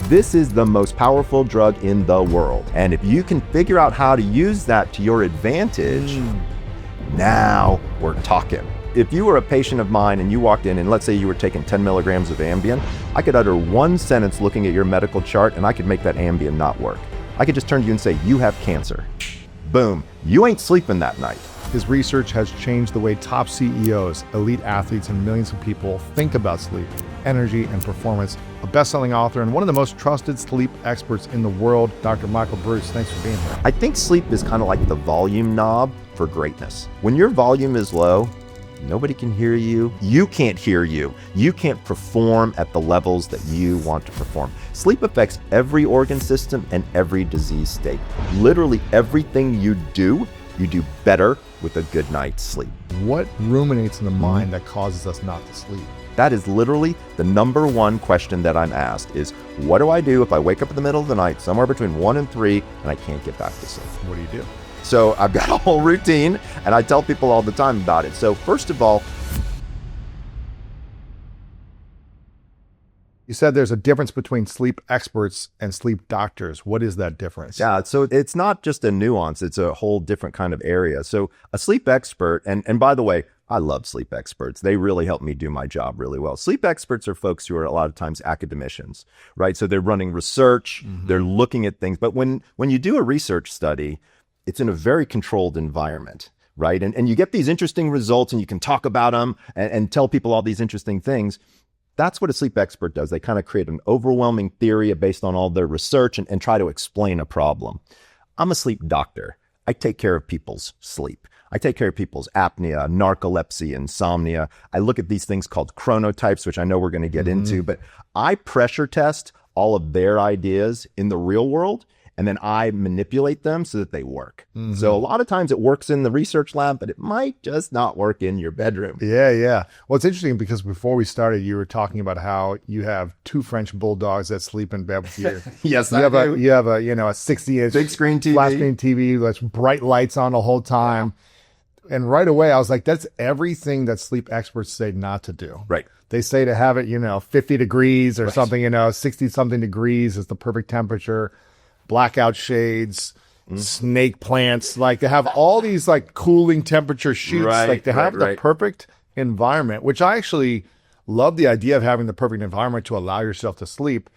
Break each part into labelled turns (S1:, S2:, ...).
S1: This is the most powerful drug in the world. And if you can figure out how to use that to your advantage, now we're talking. If you were a patient of mine and you walked in and let's say you were taking 10 milligrams of Ambien, I could utter one sentence looking at your medical chart and I could make that Ambien not work. I could just turn to you and say, you have cancer. Boom, you ain't sleeping that night.
S2: His research has changed the way top CEOs, elite athletes, and millions of people think about sleep, energy, and performance. A best-selling author and one of the most trusted sleep experts in the world, Dr. Michael Breus, thanks for being here.
S1: I think sleep is kind of like the volume knob for greatness. When your volume is low, nobody can hear you. You can't hear you. You can't perform at the levels that you want to perform. Sleep affects every organ system and every disease state. Literally everything you do better with a good night's sleep.
S2: What ruminates in the mind that causes us not to sleep?
S1: That is literally the number one question that I'm asked is, what do I do if I wake up in the middle of the night, somewhere between 1 and 3, and I can't get back to sleep?
S2: What do you do?
S1: So I've got a whole routine, and I tell people all the time about it. So first of all,
S2: you said there's a difference between sleep experts and sleep doctors. What is that difference?
S1: Yeah, so it's not just a nuance, it's a whole different kind of area. So a sleep expert, and by the way, I love sleep experts. They really help me do my job really well. Sleep experts are folks who are a lot of times academicians, right? So they're running research, they're looking at things. But when you do a research study, it's in a very controlled environment, right? And you get these interesting results and you can talk about them and tell people all these interesting things. That's what a sleep expert does. They kind of create an overwhelming theory based on all their research and try to explain a problem. I'm a sleep doctor. I take care of people's sleep. I take care of people's apnea, narcolepsy, insomnia. I look at these things called chronotypes, which I know we're going to get into, but I pressure test all of their ideas in the real world, and then I manipulate them so that they work. So a lot of times it works in the research lab, but it might just not work in your bedroom.
S2: Yeah. Well, it's interesting because before we started, you were talking about how you have 2 French bulldogs that sleep in bed with you.
S1: Yes,
S2: you have a 60-inch
S1: big screen TV,
S2: flat screen TV, that's bright lights on the whole time. And right away, I was like, that's everything that sleep experts say not to do.
S1: Right.
S2: They say to have it, 50 degrees or something, 60 something degrees is the perfect temperature. Blackout shades, snake plants, like they have all these like cooling temperature sheets, like they have the perfect environment, which I actually love the idea of having the perfect environment to allow yourself to sleep.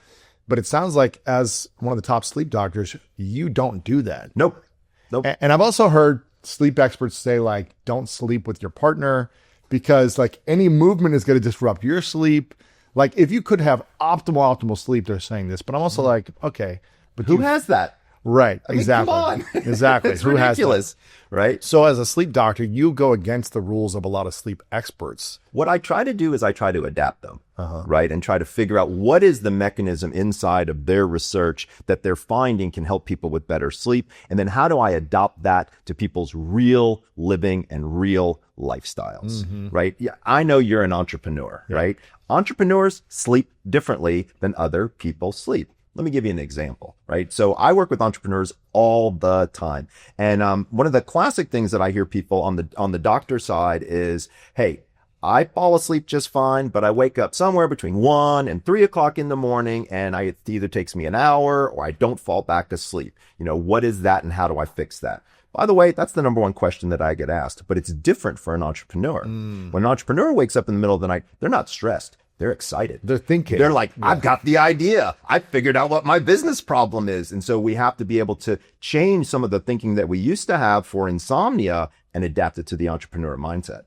S2: But it sounds like as one of the top sleep doctors, you don't do that.
S1: Nope.
S2: And I've also heard sleep experts say like, don't sleep with your partner because like any movement is going to disrupt your sleep. Like if you could have optimal sleep, they're saying this, but I'm also like, okay. But
S1: who has that?
S2: Right.
S1: I mean,
S2: exactly.
S1: Come on.
S2: Exactly.
S1: It's
S2: who
S1: ridiculous,
S2: has that?
S1: Right?
S2: So as a sleep doctor, you go against the rules of a lot of sleep experts.
S1: What I try to do is I try to adapt them, right? And try to figure out what is the mechanism inside of their research that they're finding can help people with better sleep. And then how do I adopt that to people's real living and real lifestyles, right? Yeah, I know you're an entrepreneur, right? Entrepreneurs sleep differently than other people sleep. Let me give you an example, right? So I work with entrepreneurs all the time. And one of the classic things that I hear people on the doctor side is, hey, I fall asleep just fine, but I wake up somewhere between 1 and 3 o'clock in the morning, and it either takes me an hour or I don't fall back to sleep. What is that and how do I fix that? By the way, that's the number one question that I get asked, but it's different for an entrepreneur. When an entrepreneur wakes up in the middle of the night, they're not stressed. They're excited.
S2: They're thinking.
S1: They're like, I've got the idea. I figured out what my business problem is. And so we have to be able to change some of the thinking that we used to have for insomnia and adapt it to the entrepreneur mindset.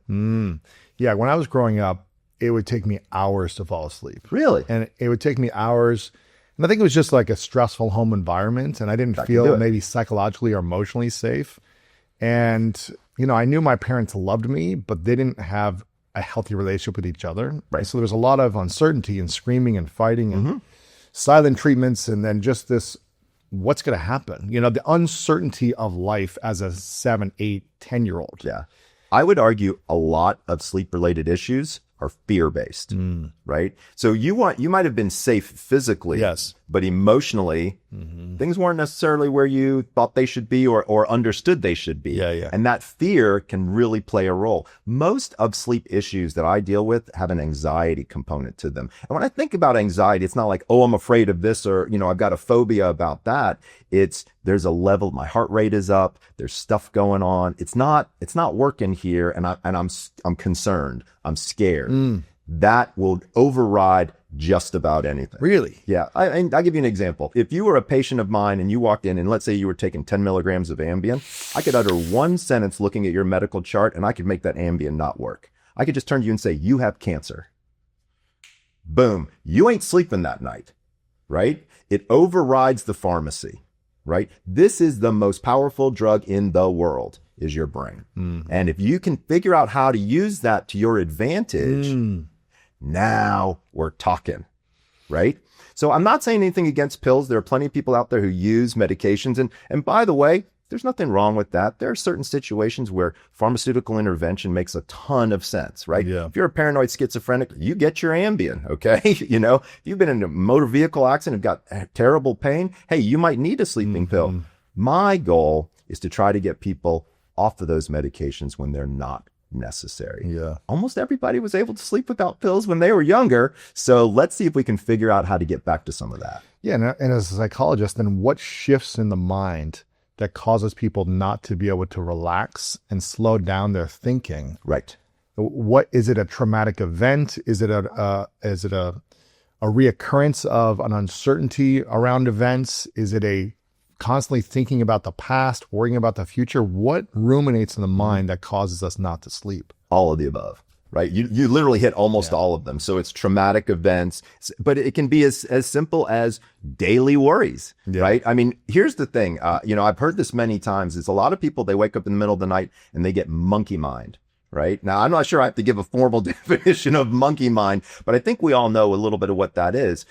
S2: Yeah. When I was growing up, it would take me hours to fall asleep.
S1: Really?
S2: And it would take me hours. And I think it was just like a stressful home environment. And I didn't feel maybe psychologically or emotionally safe. And, I knew my parents loved me, but they didn't have a healthy relationship with each other. Right. So there was a lot of uncertainty and screaming and fighting and silent treatments. And then just this, what's going to happen? The uncertainty of life as a 7, 8, 10-year-old.
S1: Yeah. I would argue a lot of sleep-related issues are fear-based, right? So you might have been safe physically,
S2: yes,
S1: but emotionally, Things weren't necessarily where you thought they should be or understood they should be.
S2: Yeah.
S1: And that fear can really play a role. Most of sleep issues that I deal with have an anxiety component to them. And when I think about anxiety, it's not like, oh, I'm afraid of this, or, I've got a phobia about that. There's a level, my heart rate is up, there's stuff going on. It's not working here. And I'm concerned. I'm scared. That will override just about anything.
S2: Really?
S1: Yeah. I'll give you an example. If you were a patient of mine and you walked in and let's say you were taking 10 milligrams of Ambien, I could utter one sentence looking at your medical chart and I could make that Ambien not work. I could just turn to you and say, you have cancer. Boom. You ain't sleeping that night, right? It overrides the pharmacy, right? This is the most powerful drug in the world, is your brain. And if you can figure out how to use that to your advantage, now we're talking, right? So I'm not saying anything against pills. There are plenty of people out there who use medications. And by the way, there's nothing wrong with that. There are certain situations where pharmaceutical intervention makes a ton of sense, right?
S2: Yeah.
S1: If you're a paranoid schizophrenic, you get your Ambien, okay? If you've been in a motor vehicle accident, got terrible pain, hey, you might need a sleeping pill. My goal is to try to get people off of those medications when they're not necessary.
S2: Yeah.
S1: Almost everybody was able to sleep without pills when they were younger. So let's see if we can figure out how to get back to some of that.
S2: Yeah. And as a psychologist, then what shifts in the mind that causes people not to be able to relax and slow down their thinking?
S1: Right.
S2: What is it? A traumatic event? Is it a reoccurrence of an uncertainty around events? Is it a constantly thinking about the past, worrying about the future? What ruminates in the mind that causes us not to sleep?
S1: All of the above, right? You literally hit almost all of them. So it's traumatic events, but it can be as simple as daily worries, right? I mean, here's the thing. I've heard this many times. It's a lot of people, they wake up in the middle of the night and they get monkey mind. Right? Now, I'm not sure I have to give a formal definition of monkey mind, but I think we all know a little bit of what that is.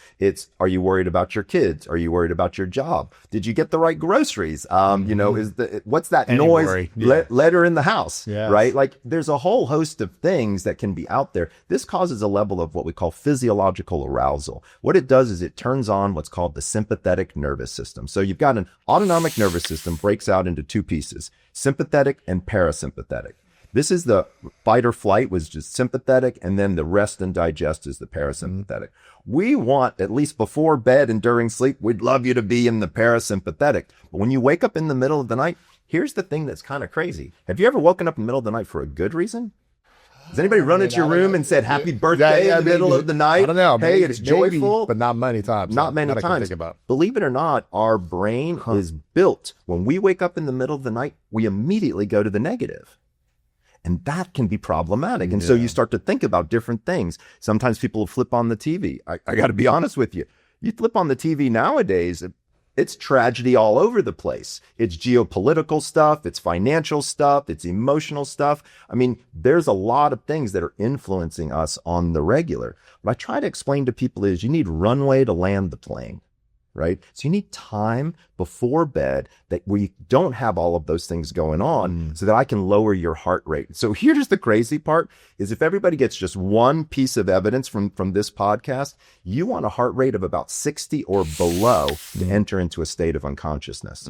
S1: Are you worried about your kids? Are you worried about your job? Did you get the right groceries? What's that noise?
S2: Worry. Yeah.
S1: Let her in the house,
S2: Yes.
S1: right? Like there's a whole host of things that can be out there. This causes a level of what we call physiological arousal. What it does is it turns on what's called the sympathetic nervous system. So you've got an autonomic nervous system breaks out into two pieces, sympathetic and parasympathetic. This is the fight or flight, was just sympathetic, and then the rest and digest is the parasympathetic. We want, at least before bed and during sleep, we'd love you to be in the parasympathetic. But when you wake up in the middle of the night, here's the thing that's kind of crazy. Have you ever woken up in the middle of the night for a good reason? Has anybody run into your room and said, happy birthday in the middle of the night?
S2: I don't know.
S1: Hey, it's joyful.
S2: But not many times.
S1: Not many times. Believe it or not, our brain is built. When we wake up in the middle of the night, we immediately go to the negative. And that can be problematic. And so you start to think about different things. Sometimes people will flip on the TV. I got to be honest with you. You flip on the TV nowadays, it's tragedy all over the place. It's geopolitical stuff. It's financial stuff. It's emotional stuff. I mean, there's a lot of things that are influencing us on the regular. What I try to explain to people is you need runway to land the plane. Right? So you need time before bed where you don't have all of those things going on so that I can lower your heart rate. So here's the crazy part is if everybody gets just one piece of evidence from this podcast, you want a heart rate of about 60 or below to enter into a state of unconsciousness.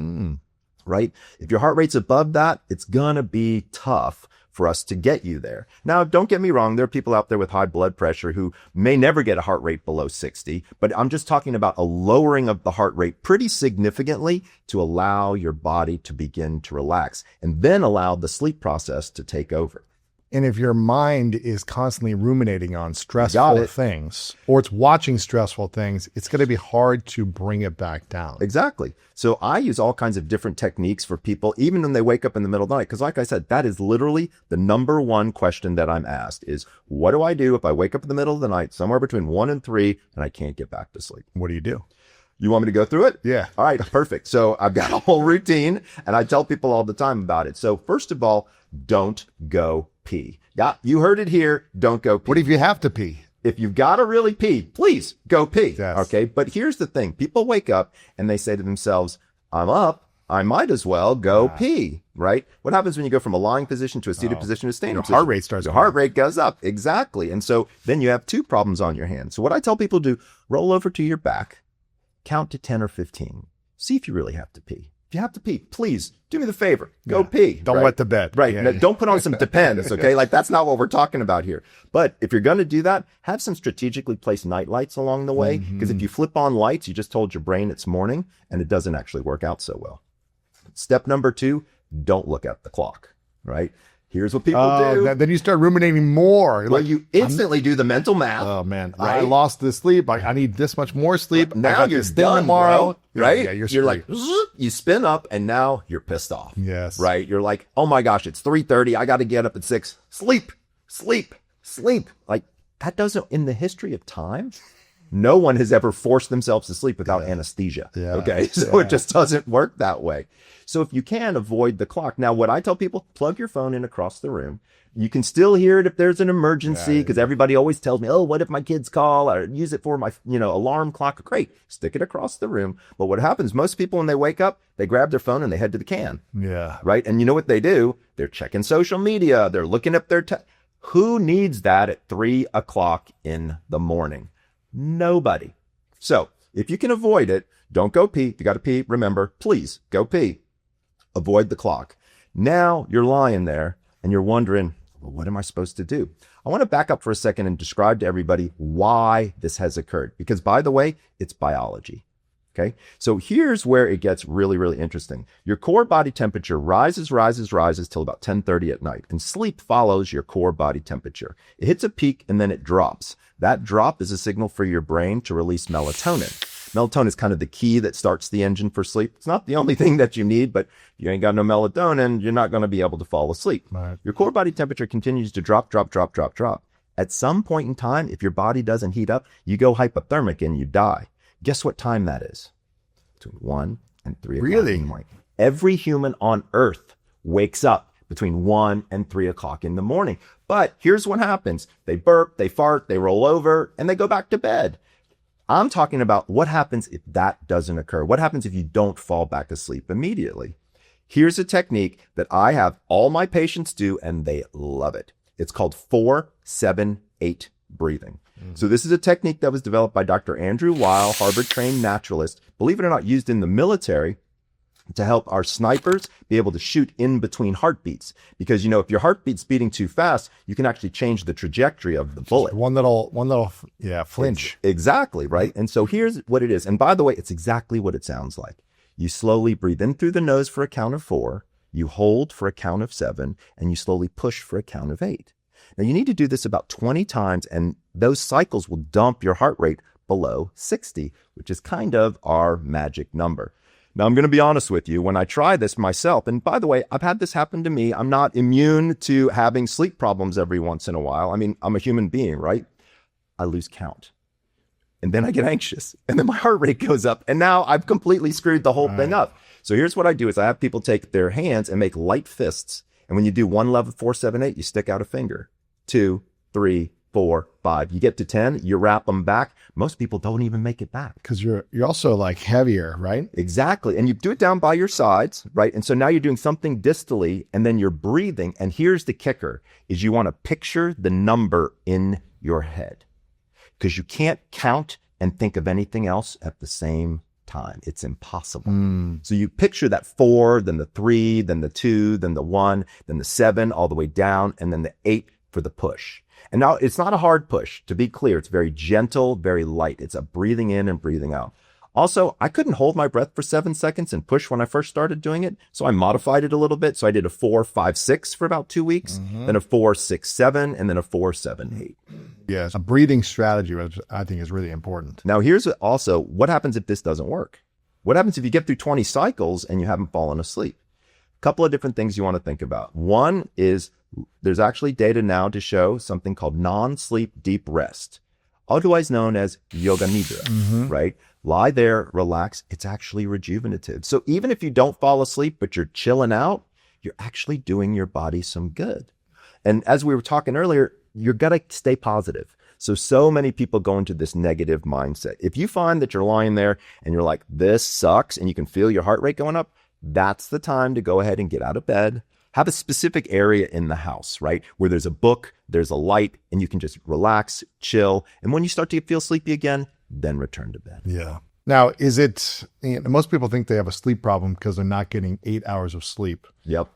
S1: Right? If your heart rate's above that, it's going to be tough for us to get you there. Now, don't get me wrong. There are people out there with high blood pressure who may never get a heart rate below 60, but I'm just talking about a lowering of the heart rate pretty significantly to allow your body to begin to relax and then allow the sleep process to take over.
S2: And if your mind is constantly ruminating on stressful things, or it's watching stressful things, it's going to be hard to bring it back down.
S1: Exactly. So I use all kinds of different techniques for people, even when they wake up in the middle of the night. Because like I said, that is literally the number one question that I'm asked is, what do I do if I wake up in the middle of the night, somewhere between 1 and 3, and I can't get back to sleep?
S2: What do you do?
S1: You want me to go through it?
S2: Yeah.
S1: All right, perfect. So I've got a whole routine, and I tell people all the time about it. So first of all, don't go pee. Yeah, you heard it here. Don't go pee.
S2: What if you have to pee?
S1: If you've got to really pee, please go pee.
S2: Yes.
S1: Okay. But here's the thing. People wake up and they say to themselves, I'm up. I might as well go pee, right? What happens when you go from a lying position to a seated position to a standing position?
S2: Your heart rate starts
S1: Your heart rate goes up. Exactly. And so then you have two problems on your hands. So what I tell people to do, roll over to your back, count to 10 or 15. see if you really have to pee. If you have to pee, please do me the favor. Go pee.
S2: Don't wet the bed.
S1: Right.
S2: Yeah,
S1: Now, don't put on some Depends, okay? Like, that's not what we're talking about here. But if you're going to do that, have some strategically placed night lights along the way. Because if you flip on lights, you just told your brain it's morning, and it doesn't actually work out so well. Step number 2, don't look at the clock, right? Here's what people do.
S2: Then you start ruminating more.
S1: Well, you instantly do the mental math.
S2: Oh man,
S1: right?
S2: I lost this sleep. I need this much more sleep.
S1: Now you're done tomorrow, right?
S2: Yeah,
S1: you're like, you spin up, and now you're pissed off.
S2: Yes.
S1: Right? You're like, oh my gosh, it's 3:30. I got to get up at 6. Sleep. Like, that doesn't, in the history of time, no one has ever forced themselves to sleep without anesthesia.
S2: Yeah.
S1: Okay. So it just doesn't work that way. So if you can, avoid the clock. Now, what I tell people, plug your phone in across the room. You can still hear it if there's an emergency, because everybody always tells me, oh, what if my kids call, or use it for my, alarm clock? Great. Stick it across the room. But what happens, most people, when they wake up, they grab their phone and they head to the can.
S2: Yeah.
S1: Right. And you know what they do? They're checking social media. They're looking up their, who needs that at 3 o'clock in the morning? Nobody. So if you can avoid it, don't go pee. If you got to pee, remember, please go pee. Avoid the clock. Now you're lying there and you're wondering, well, what am I supposed to do? I want to back up for a second and describe to everybody why this has occurred. Because, by the way, it's biology. Okay. So here's where it gets really, really interesting. Your core body temperature rises till about 10:30 at night, and sleep follows your core body temperature. It hits a peak and then it drops. That drop is a signal for your brain to release melatonin. Melatonin is kind of the key that starts the engine for sleep. It's not the only thing that you need, but if you ain't got no melatonin, you're not going to be able to fall asleep.
S2: Right.
S1: Your core body temperature continues to drop. At some point in time, if your body doesn't heat up, you go hypothermic and you die. Guess what time that is? Between 1 and 3 o'clock in the morning. Every human on Earth wakes up between 1 and 3 o'clock in the morning. But here's what happens. They burp, they fart, they roll over, and they go back to bed. I'm talking about what happens if that doesn't occur. What happens if you don't fall back asleep immediately? Here's a technique that I have all my patients do, and they love it. It's called 4-7-8 breathing. So this is a technique that was developed by Dr. Andrew Weil, Harvard-trained naturalist, believe it or not, used in the military to help our snipers be able to shoot in between heartbeats. Because, if your heartbeat's beating too fast, you can actually change the trajectory of the bullet.
S2: One little flinch.
S1: Exactly, right? And so here's what it is. And by the way, it's exactly what it sounds like. You slowly breathe in through the nose for a count of 4, you hold for a count of 7, and you slowly push for a count of 8. Now, you need to do this about 20 times, and those cycles will dump your heart rate below 60, which is kind of our magic number. Now, I'm going to be honest with you. When I try this myself, and by the way, I've had this happen to me. I'm not immune to having sleep problems every once in a while. I mean, I'm a human being, right? I lose count. And then I get anxious, and then my heart rate goes up, and now I've completely screwed the whole thing up. So here's what I do is I have people take their hands and make light fists. And when you do one level 4, 7, 8, you stick out a finger. 2, 3, 4, 5. You get to 10, you wrap them back. Most people don't even make it back.
S2: Because you're also like heavier, right?
S1: Exactly. And you do it down by your sides, right? And so now you're doing something distally, and then you're breathing. And here's the kicker, is you want to picture the number in your head. Because you can't count and think of anything else at the same time. It's impossible. So you picture that 4, then the 3, then the 2, then the 1, then the 7, all the way down, and then the 8 for the push. And now it's not a hard push. To be clear, it's very gentle, very light. It's a breathing in and breathing out. Also, I couldn't hold my breath for 7 seconds and push when I first started doing it. So I modified it a little bit. So I did a 4, 5, 6 for about 2 weeks, then a 4, 6, 7, and then a 4, 7, 8.
S2: Yes. A breathing strategy, which I think is really important.
S1: Now, here's also what happens if this doesn't work. What happens if you get through 20 cycles and you haven't fallen asleep? A couple of different things you want to think about. One is there's actually data now to show something called non-sleep deep rest, otherwise known as yoga nidra, right? Lie there, relax. It's actually rejuvenative. So even if you don't fall asleep, but you're chilling out, you're actually doing your body some good. And as we were talking earlier, you're going to stay positive. So many people go into this negative mindset. If you find that you're lying there and you're like, this sucks, and you can feel your heart rate going up, that's the time to go ahead and get out of bed. Have a specific area in the house, right? Where there's a book, there's a light, and you can just relax, chill. And when you start to feel sleepy again, then return to bed.
S2: Yeah. Now, is it, most people think they have a sleep problem because they're not getting 8 hours of sleep.
S1: Yep.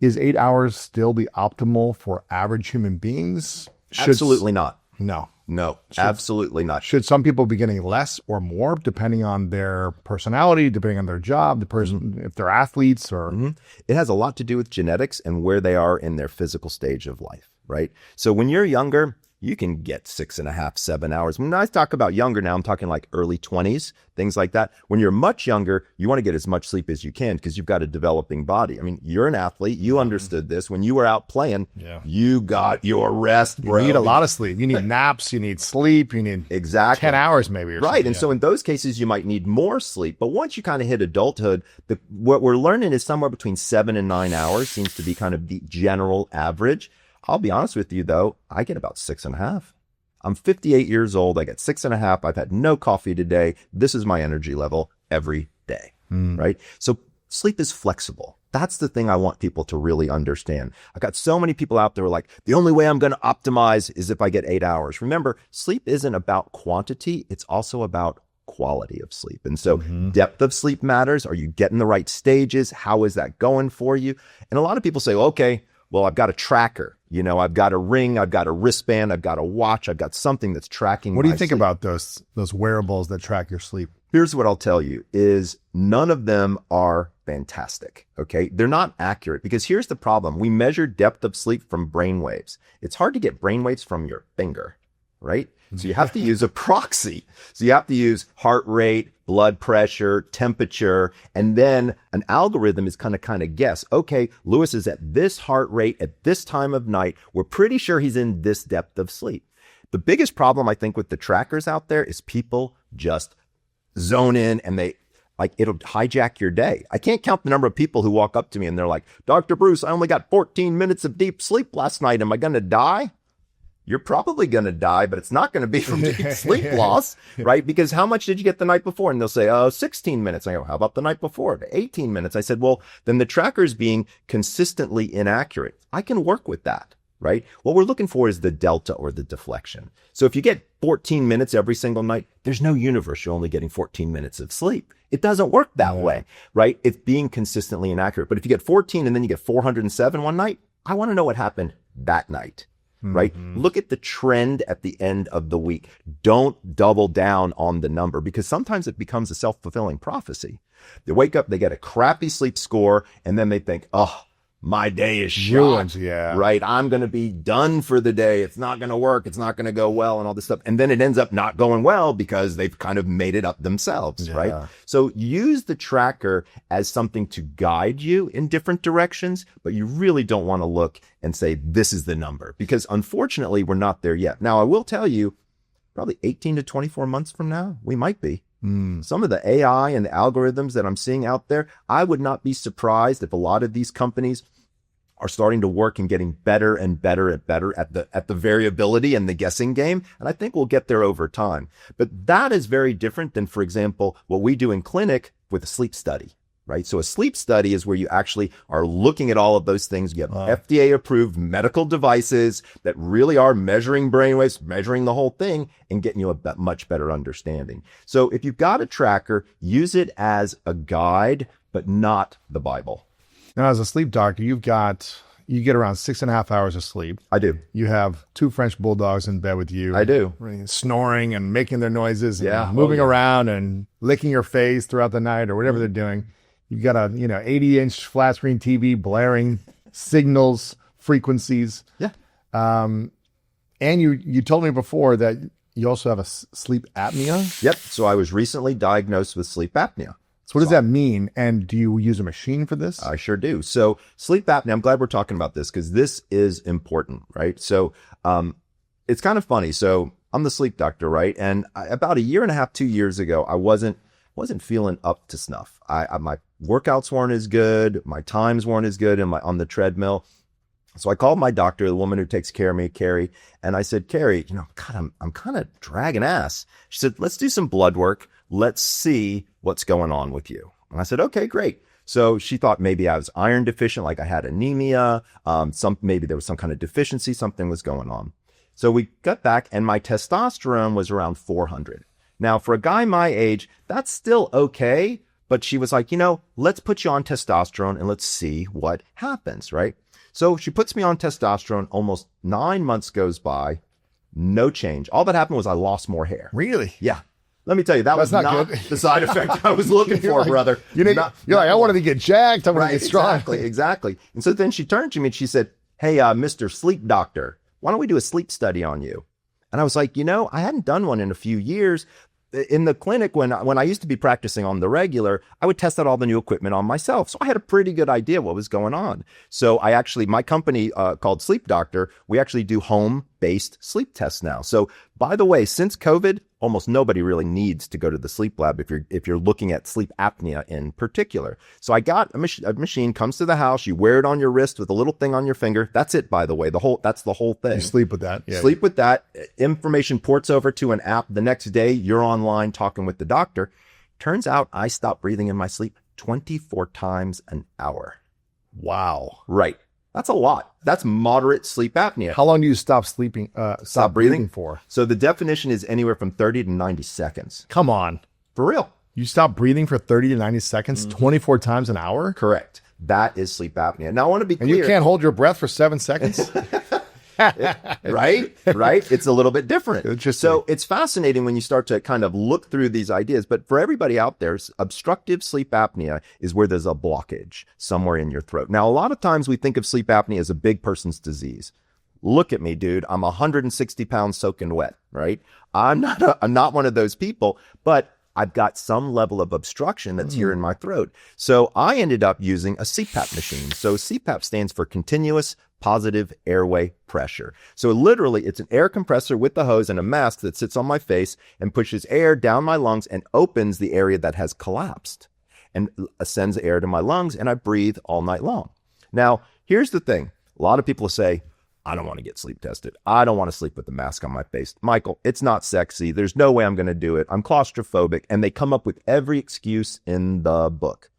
S2: Is 8 hours still the optimal for average human beings?
S1: Absolutely not.
S2: No.
S1: No, absolutely not.
S2: Should some people be getting less or more depending on their personality, depending on their job, the person, if they're athletes or?
S1: It has a lot to do with genetics and where they are in their physical stage of life, right? So when you're younger, you can get 6.5, 7 hours. When I talk about younger now, I'm talking like early 20s, things like that. When you're much younger, you want to get as much sleep as you can because you've got a developing body. I mean, you're an athlete. You understood this. When you were out playing, you got your rest, bro.
S2: You need a lot of sleep. You need naps. You need sleep. You need 10 hours maybe.
S1: Right. And so in those cases, you might need more sleep. But once you kind of hit adulthood, what we're learning is somewhere between 7 and 9 hours seems to be kind of the general average. I'll be honest with you, though, I get about 6.5. I'm 58 years old. I get 6.5. I've had no coffee today. This is my energy level every day, right? So sleep is flexible. That's the thing I want people to really understand. I've got so many people out there who are like, the only way I'm going to optimize is if I get 8 hours. Remember, sleep isn't about quantity. It's also about quality of sleep. And so depth of sleep matters. Are you getting the right stages? How is that going for you? And a lot of people say, okay, well, I've got a tracker. I've got a ring, I've got a wristband, I've got a watch, I've got something that's tracking.
S2: What do you think about those wearables that track your sleep?
S1: Here's what I'll tell you is none of them are fantastic. Okay. They're not accurate because here's the problem. We measure depth of sleep from brain waves. It's hard to get brain waves from your finger, right? So you have to use a proxy. So you have to use heart rate, blood pressure, temperature, and then an algorithm is kind of guess. Okay, Lewis is at this heart rate at this time of night. We're pretty sure he's in this depth of sleep. The biggest problem I think with the trackers out there is people just zone in and it'll hijack your day. I can't count the number of people who walk up to me and they're like, Dr. Breus, I only got 14 minutes of deep sleep last night. Am I going to die? You're probably going to die, but it's not going to be from deep sleep loss, right? Because how much did you get the night before? And they'll say, 16 minutes. I go, how about the night before? 18 minutes. I said, well, then the tracker's being consistently inaccurate. I can work with that, right? What we're looking for is the delta or the deflection. So if you get 14 minutes every single night, there's no universe you're only getting 14 minutes of sleep. It doesn't work that way, right? It's being consistently inaccurate. But if you get 14 and then you get 407 one night, I want to know what happened that night. Right? Look at the trend at the end of the week. Don't double down on the number because sometimes it becomes a self-fulfilling prophecy. They wake up, they get a crappy sleep score, and then they think, oh, my day is shot, right? I'm going to be done for the day. It's not going to work. It's not going to go well and all this stuff. And then it ends up not going well because they've kind of made it up themselves, right? So use the tracker as something to guide you in different directions, but you really don't want to look and say, this is the number because unfortunately we're not there yet. Now, I will tell you, probably 18 to 24 months from now, we might be. Some of the AI and the algorithms that I'm seeing out there, I would not be surprised if a lot of these companies are starting to work and getting better and better and better at the variability and the guessing game. And I think we'll get there over time. But that is very different than, for example, what we do in clinic with a sleep study, right? So a sleep study is where you actually are looking at all of those things. You have FDA approved medical devices that really are measuring brainwaves, measuring the whole thing and getting you a much better understanding. So if you've got a tracker, use it as a guide, but not the Bible.
S2: Now, as a sleep doctor, you get around 6.5 hours of sleep.
S1: I do.
S2: You have 2 French bulldogs in bed with you.
S1: I do.
S2: Snoring and making their noises and moving around and licking your face throughout the night or whatever they're doing. You've got a 80-inch flat screen TV blaring signals, frequencies.
S1: Yeah.
S2: And you told me before that you also have a sleep apnea.
S1: Yep. So I was recently diagnosed with sleep apnea.
S2: So what does that mean? And do you use a machine for this?
S1: I sure do. So sleep apnea, I'm glad we're talking about this because this is important, right? So it's kind of funny. So I'm the sleep doctor, right? And about 1.5 years, 2 years ago, I wasn't feeling up to snuff. My workouts weren't as good. My times weren't as good on the treadmill. So I called my doctor, the woman who takes care of me, Carrie, and I said, Carrie, God, I'm kind of dragging ass. She said, let's do some blood work. Let's see what's going on with you. And I said, okay, great. So she thought maybe I was iron deficient, like I had anemia, maybe there was some kind of deficiency, something was going on. So we got back and my testosterone was around 400. Now, for a guy my age, that's still okay. But she was like, let's put you on testosterone and let's see what happens, right? So she puts me on testosterone. Almost 9 months goes by. No change. All that happened was I lost more hair.
S2: Really?
S1: Yeah. Let me tell you, that was not
S2: good.
S1: the side effect I was looking for,
S2: like,
S1: brother.
S2: You're like, I wanted to get jacked. I wanted to get strong.
S1: Exactly. And so then she turned to me and she said, hey, Mr. Sleep Doctor, why don't we do a sleep study on you? And I was like, I hadn't done one in a few years. In the clinic, when I used to be practicing on the regular, I would test out all the new equipment on myself. So I had a pretty good idea what was going on. So my company called Sleep Doctor, we actually do home-based sleep tests now. So by the way, since COVID, almost nobody really needs to go to the sleep lab if you're looking at sleep apnea in particular. So I got a machine comes to the house. You wear it on your wrist with a little thing on your finger. That's it, by the way. That's the whole thing.
S2: You sleep with that. Yeah.
S1: Sleep with that. Information ports over to an app. The next day, you're online talking with the doctor. Turns out I stopped breathing in my sleep 24 times an hour.
S2: Wow.
S1: Right. That's a lot. That's moderate sleep apnea.
S2: How long do you stop sleeping? Stop breathing for?
S1: So the definition is anywhere from 30 to 90 seconds.
S2: Come on.
S1: For real.
S2: You stop breathing for 30 to 90 seconds, 24 times an hour?
S1: Correct. That is sleep apnea. Now I want to be clear.
S2: And you can't hold your breath for 7 seconds?
S1: Right? It's a little bit different.
S2: Interesting.
S1: So it's fascinating when you start to kind of look through these ideas. But for everybody out there, obstructive sleep apnea is where there's a blockage somewhere in your throat. Now, a lot of times we think of sleep apnea as a big person's disease. Look at me, dude. I'm 160 pounds soaking wet, right? I'm not one of those people, but I've got some level of obstruction that's here in my throat. So I ended up using a CPAP machine. So CPAP stands for continuous positive airway pressure. So literally it's an air compressor with the hose and a mask that sits on my face and pushes air down my lungs and opens the area that has collapsed and sends air to my lungs, and I breathe all night long. Now, here's the thing. A lot of people say, I don't want to get sleep tested. I don't want to sleep with the mask on my face. Michael, it's not sexy. There's no way I'm going to do it. I'm claustrophobic. And they come up with every excuse in the book.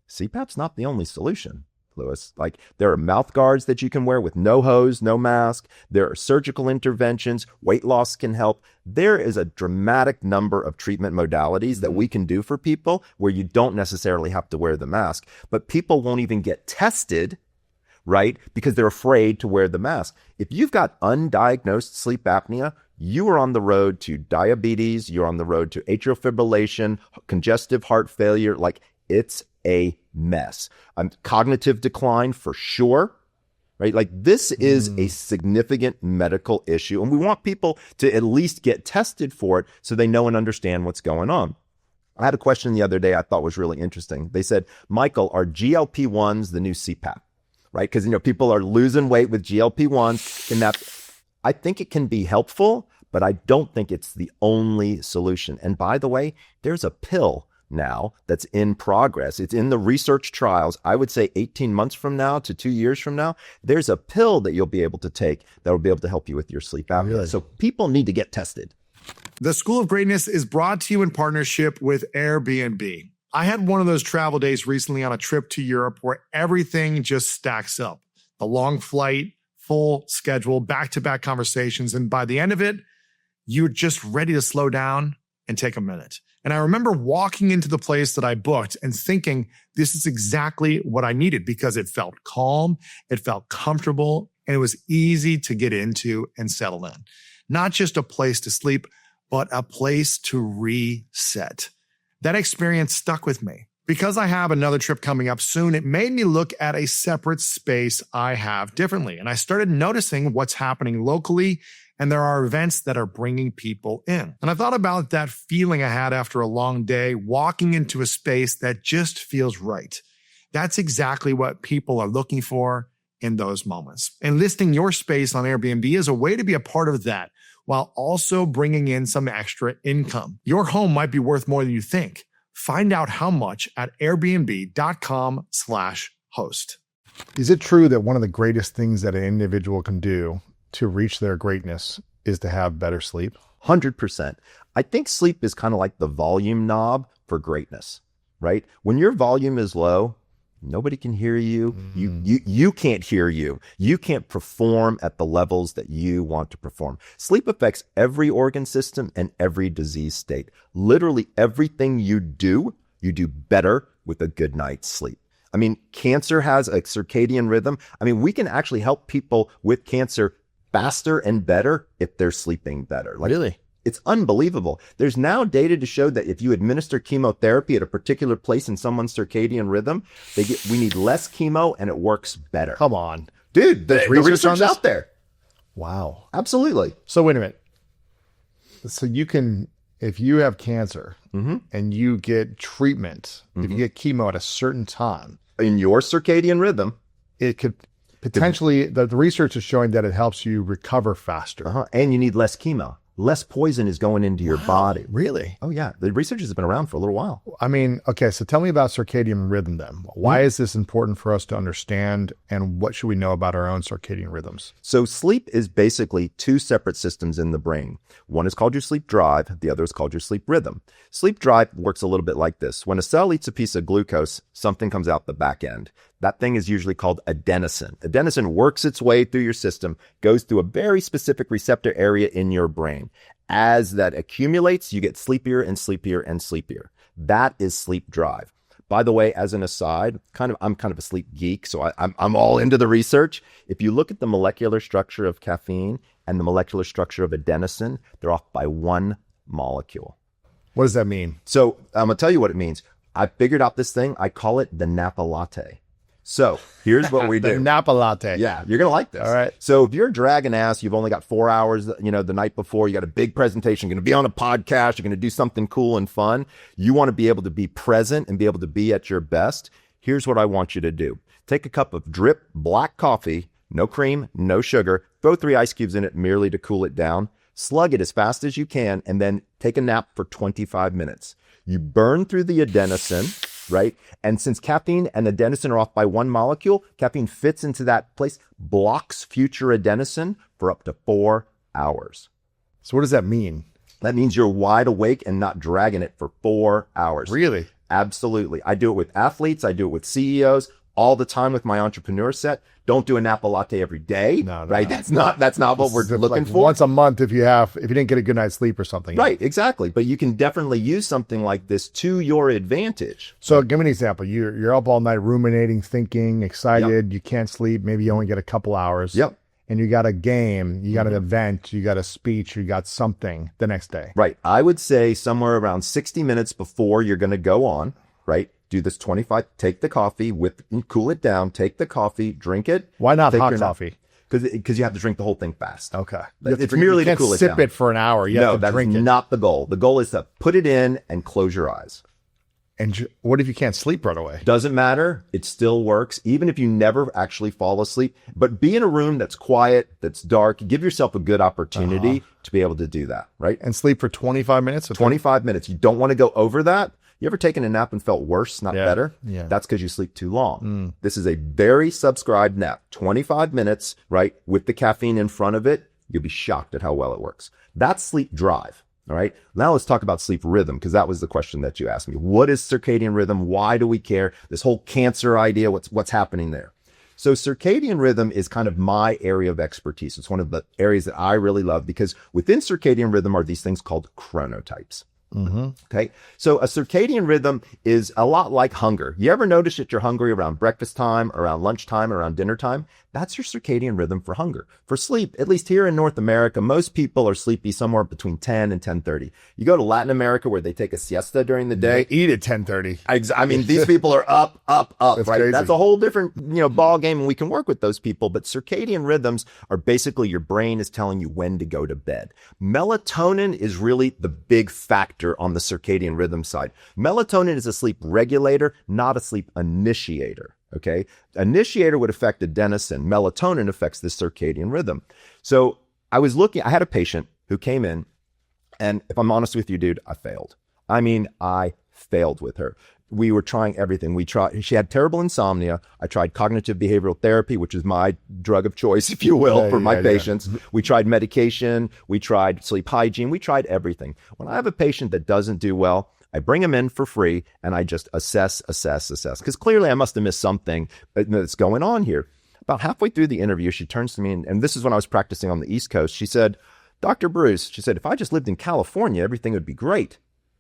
S1: CPAP's not the only solution, Lewis. Like, there are mouth guards that you can wear with no hose, no mask. There are surgical interventions. Weight loss can help. There is a dramatic number of treatment modalities that we can do for people where you don't necessarily have to wear the mask. But people won't even get tested, right? Because they're afraid to wear the mask. If you've got undiagnosed sleep apnea, you are on the road to diabetes. You're on the road to atrial fibrillation, congestive heart failure. Like, it's a mess. Cognitive decline for sure, right? Like, this is a significant medical issue. And we want people to at least get tested for it so they know and understand what's going on. I had a question the other day I thought was really interesting. They said, Michael, are GLP-1s the new CPAP? Right? Because, people are losing weight with GLP-1s. And I think it can be helpful, but I don't think it's the only solution. And by the way, there's a pill now that's in progress. It's in the research trials. I would say 18 months from now to 2 years from now, there's a pill that you'll be able to take that will be able to help you with your sleep apnea. Really? So people need to get tested.
S3: The School of Greatness is brought to you in partnership with Airbnb. I had one of those travel days recently on a trip to Europe where everything just stacks up. The long flight, full schedule, back-to-back conversations, and by the end of it, you're just ready to slow down and take a minute. And I remember walking into the place that I booked and thinking, this is exactly what I needed because it felt calm, it felt comfortable, and it was easy to get into and settle in. Not just a place to sleep, but a place to reset. That experience stuck with me. Because I have another trip coming up soon, it made me look at a separate space I have differently. And I started noticing what's happening locally, and there are events that are bringing people in. And I thought about that feeling I had after a long day, walking into a space that just feels right. That's exactly what people are looking for in those moments. And listing your space on Airbnb is a way to be a part of that, while also bringing in some extra income. Your home might be worth more than you think. Find out how much at airbnb.com/host.
S2: Is it true that one of the greatest things that an individual can do to reach their greatness is to have better sleep?
S1: 100%. I think sleep is kind of like the volume knob for greatness, right? When your volume is low, Nobody can hear you. You can't hear you. You can't perform at the levels that you want to perform. Sleep affects every organ system and every disease state. Literally everything you do better with a good night's sleep. I mean, cancer has a circadian rhythm. I mean, we can actually help people with cancer faster and better if they're sleeping better. Like,
S2: really?
S1: It's unbelievable. There's now data to show that if you administer chemotherapy at a particular place in someone's circadian rhythm, we need less chemo and it works better.
S2: Come on.
S1: Dude, the research
S2: on this?
S1: out there.
S2: Wow.
S1: Absolutely.
S2: So wait a minute. So you can, if you have cancer and you get treatment, if you get chemo at a certain time,
S1: in your circadian rhythm,
S2: it could potentially, the research is showing that it helps you recover faster.
S1: And you need less chemo. Less poison is going into your body.
S2: Really?
S1: Oh, yeah. The research has been around for a little while.
S2: I mean, okay, so tell me about circadian rhythm then. Why is this important for us to understand, and what should we know about our own circadian rhythms?
S1: So sleep is basically two separate systems in the brain. One is called your sleep drive. The other is called your sleep rhythm. Sleep drive works a little bit like this. When a cell eats a piece of glucose, something comes out the back end. That thing is usually called adenosine. Adenosine works its way through your system, goes through a very specific receptor area in your brain. As that accumulates, you get sleepier and sleepier and sleepier. That is sleep drive. By the way, as an aside, I'm kind of a sleep geek, so I'm all into the research. If you look at the molecular structure of caffeine and the molecular structure of adenosine, they're off by one molecule.
S2: What does that mean?
S1: So I'm going to tell you what it means. I figured out this thing. I call it the Napa Latte. So here's what we do.
S2: The Napa Latte.
S1: Yeah, you're going to like this.
S2: All right.
S1: So if you're dragging ass, you've only got 4 hours, the night before, you got a big presentation, you're going to be on a podcast, you're going to do something cool and fun. You want to be able to be present and be able to be at your best. Here's what I want you to do. Take a cup of drip black coffee, no cream, no sugar, throw 3 ice cubes in it merely to cool it down, slug it as fast as you can, and then take a nap for 25 minutes. You burn through the adenosine, right? And since caffeine and adenosine are off by one molecule, caffeine fits into that place, blocks future adenosine for up to 4 hours.
S2: So what does that mean?
S1: That means you're wide awake and not dragging it for 4 hours.
S2: Really?
S1: Absolutely. I do it with athletes. I do it with CEOs all the time with my entrepreneur set. Don't do a Napa Latte every day, right?
S2: No.
S1: That's not what we're looking for.
S2: Once a month if you didn't get a good night's sleep or something.
S1: Right, exactly. But you can definitely use something like this to your advantage.
S2: So give me an example. You're up all night ruminating, thinking, excited. Yep. You can't sleep. Maybe you only get a couple hours.
S1: Yep.
S2: And you got a game, you got an event, you got a speech, you got something the next day.
S1: Right. I would say somewhere around 60 minutes before you're going to go on, right? Do this 25, take the coffee, cool it down, take the coffee, drink it.
S2: Why not hot coffee?
S1: Because you have to drink the whole thing fast.
S2: Okay.
S1: It's merely to cool it down.
S2: You can't sip it for an hour. You have to drink it.
S1: No, that's not the goal. The goal is to put it in and close your eyes.
S2: And what if you can't sleep right away?
S1: Doesn't matter. It still works, even if you never actually fall asleep. But be in a room that's quiet, that's dark. Give yourself a good opportunity to be able to do that, right?
S2: And sleep for 25 minutes?
S1: 25 minutes. You don't want to go over that. You ever taken a nap and felt worse, not better?
S2: Yeah.
S1: That's because you sleep too long. This is a very subscribed nap. 25 minutes, right? With the caffeine in front of it, you'll be shocked at how well it works. That's sleep drive. All right. Now let's talk about sleep rhythm, because that was the question that you asked me. What is circadian rhythm? Why do we care? This whole cancer idea, what's happening there? So circadian rhythm is kind of my area of expertise. It's one of the areas that I really love, because within circadian rhythm are these things called chronotypes. Okay. So a circadian rhythm is a lot like hunger. You ever notice that you're hungry around breakfast time, around lunchtime, around dinner time? That's your circadian rhythm for hunger. For sleep, at least here in North America, most people are sleepy somewhere between 10 and 10:30. You go to Latin America where they take a siesta during the day.
S2: They eat at 10:30.
S1: I mean, these people are up,
S2: That's
S1: right?
S2: crazy.
S1: That's a whole different, ball game, and we can work with those people. But circadian rhythms are basically your brain is telling you when to go to bed. Melatonin is really the big factor on the circadian rhythm side. Melatonin is a sleep regulator, not a sleep initiator. Okay. Initiator would affect adenosine. Melatonin affects the circadian rhythm. So I had a patient who came in, and if I'm honest with you, dude, I failed. I failed with her. We were trying everything. She had terrible insomnia. I tried cognitive behavioral therapy, which is my drug of choice, if you will, for my patients. We tried medication. We tried sleep hygiene. We tried everything. When I have a patient that doesn't do well, I bring them in for free, and I just assess. Because clearly I must have missed something that's going on here. About halfway through the interview, she turns to me, and this is when I was practicing on the East Coast. She said, Dr. Breus, she said, if I just lived in California, everything would be great.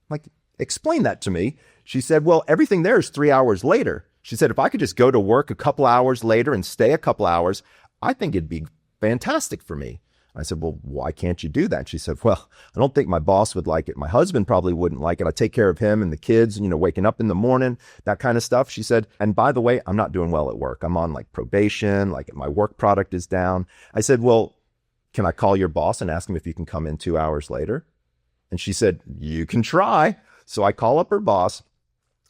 S1: I'm like, explain that to me. She said, well, everything there is 3 hours later. She said, if I could just go to work a couple hours later and stay a couple hours, I think it'd be fantastic for me. I said, well, why can't you do that? She said, well, I don't think my boss would like it. My husband probably wouldn't like it. I take care of him and the kids, waking up in the morning, that kind of stuff. She said, and by the way, I'm not doing well at work. I'm on like probation, like my work product is down. I said, well, can I call your boss and ask him if you can come in 2 hours later? And she said, you can try. So I call up her boss.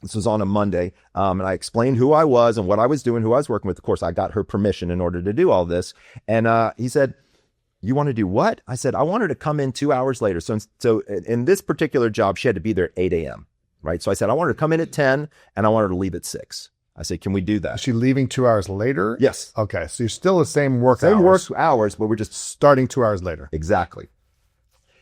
S1: This was on a Monday, and I explained who I was and what I was doing, who I was working with. Of course, I got her permission in order to do all this. And he said, you want to do what? I said, I want her to come in 2 hours later. So in this particular job, she had to be there at 8 a.m., right? So I said, I want her to come in at 10, and I want her to leave at 6. I said, can we do that?
S2: Is she leaving 2 hours later?
S1: Yes.
S2: Okay, so you're still the same work hours.
S1: Same work hours, but we're just
S2: starting 2 hours later.
S1: Exactly.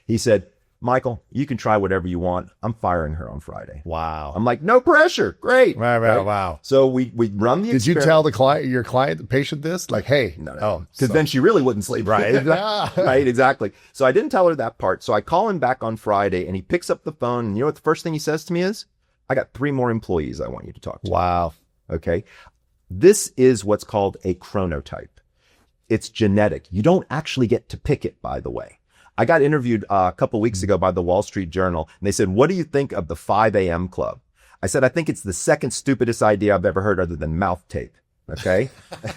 S1: He said, Michael, you can try whatever you want. I'm firing her on Friday.
S2: Wow.
S1: I'm like, no pressure. Great.
S2: Right. Wow.
S1: So we run the experiment.
S2: Did you tell the patient this? Like, hey.
S1: No. Because then she really wouldn't sleep.
S2: Right.
S1: Right, exactly. So I didn't tell her that part. So I call him back on Friday, and he picks up the phone. And you know what the first thing he says to me is? I got 3 more employees I want you to talk to.
S2: Wow.
S1: Okay. This is what's called a chronotype. It's genetic. You don't actually get to pick it, by the way. I got interviewed a couple weeks ago by the Wall Street Journal, and they said, what do you think of the 5 a.m. club? I said, I think it's the second stupidest idea I've ever heard other than mouth tape. Okay.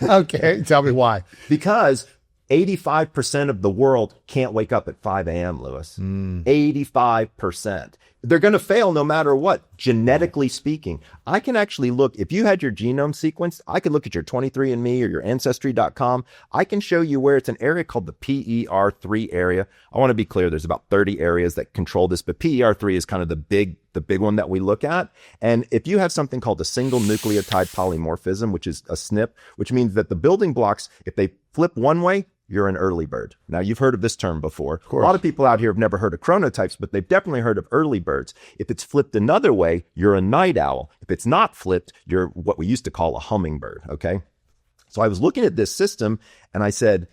S2: Okay. Tell me why.
S1: Because 85% of the world can't wake up at 5 a.m., Lewis. 85%. They're going to fail no matter what, genetically speaking. I can actually look, if you had your genome sequenced, I could look at your 23andMe or your Ancestry.com. I can show you where it's an area called the PER3 area. I want to be clear, there's about 30 areas that control this, but PER3 is kind of the big one that we look at. And if you have something called a single nucleotide polymorphism, which is a SNP, which means that the building blocks, if they flip one way, you're an early bird. Now, you've heard of this term before. A lot of people out here have never heard of chronotypes, but they've definitely heard of early birds. If it's flipped another way, you're a night owl. If it's not flipped, you're what we used to call a hummingbird, okay? So I was looking at this system, and I said,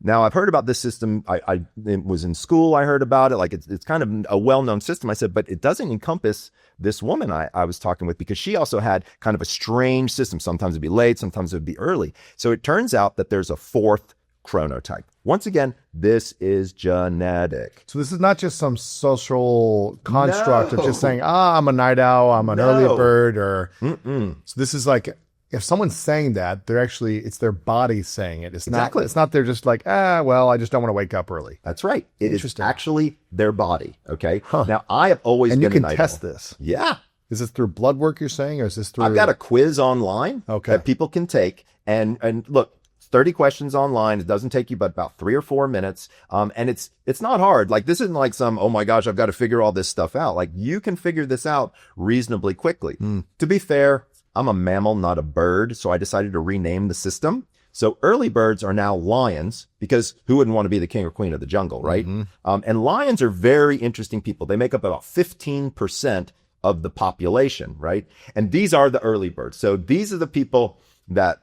S1: now I've heard about this system. It was in school, I heard about it. Like it's kind of a well-known system. I said, but it doesn't encompass this woman I was talking with, because she also had kind of a strange system. Sometimes it'd be late, sometimes it'd be early. So it turns out that there's a fourth chronotype. Once again, this is genetic.
S2: So this is not just some social construct of just saying, I'm a night owl, I'm an early bird, or so this is like, if someone's saying that, they're actually, it's their body saying it. It's
S1: exactly.
S2: It's not they're just like, well, I just don't want to wake up early.
S1: That's right. It is actually their body. Okay.
S2: Huh.
S1: Now I have always
S2: and
S1: been
S2: you can
S1: a night
S2: test
S1: owl.
S2: this.
S1: Yeah.
S2: Is this through blood work you're saying, or is this through?
S1: I've got a quiz online that people can take, and look, 30 questions online. It doesn't take you but about 3 or 4 minutes. And it's not hard. Like, this isn't like some, oh my gosh, I've got to figure all this stuff out. Like, you can figure this out reasonably quickly. To be fair, I'm a mammal, not a bird. So I decided to rename the system. So early birds are now lions, because who wouldn't want to be the king or queen of the jungle, right? And lions are very interesting people. They make up about 15% of the population, right? And these are the early birds. So these are the people that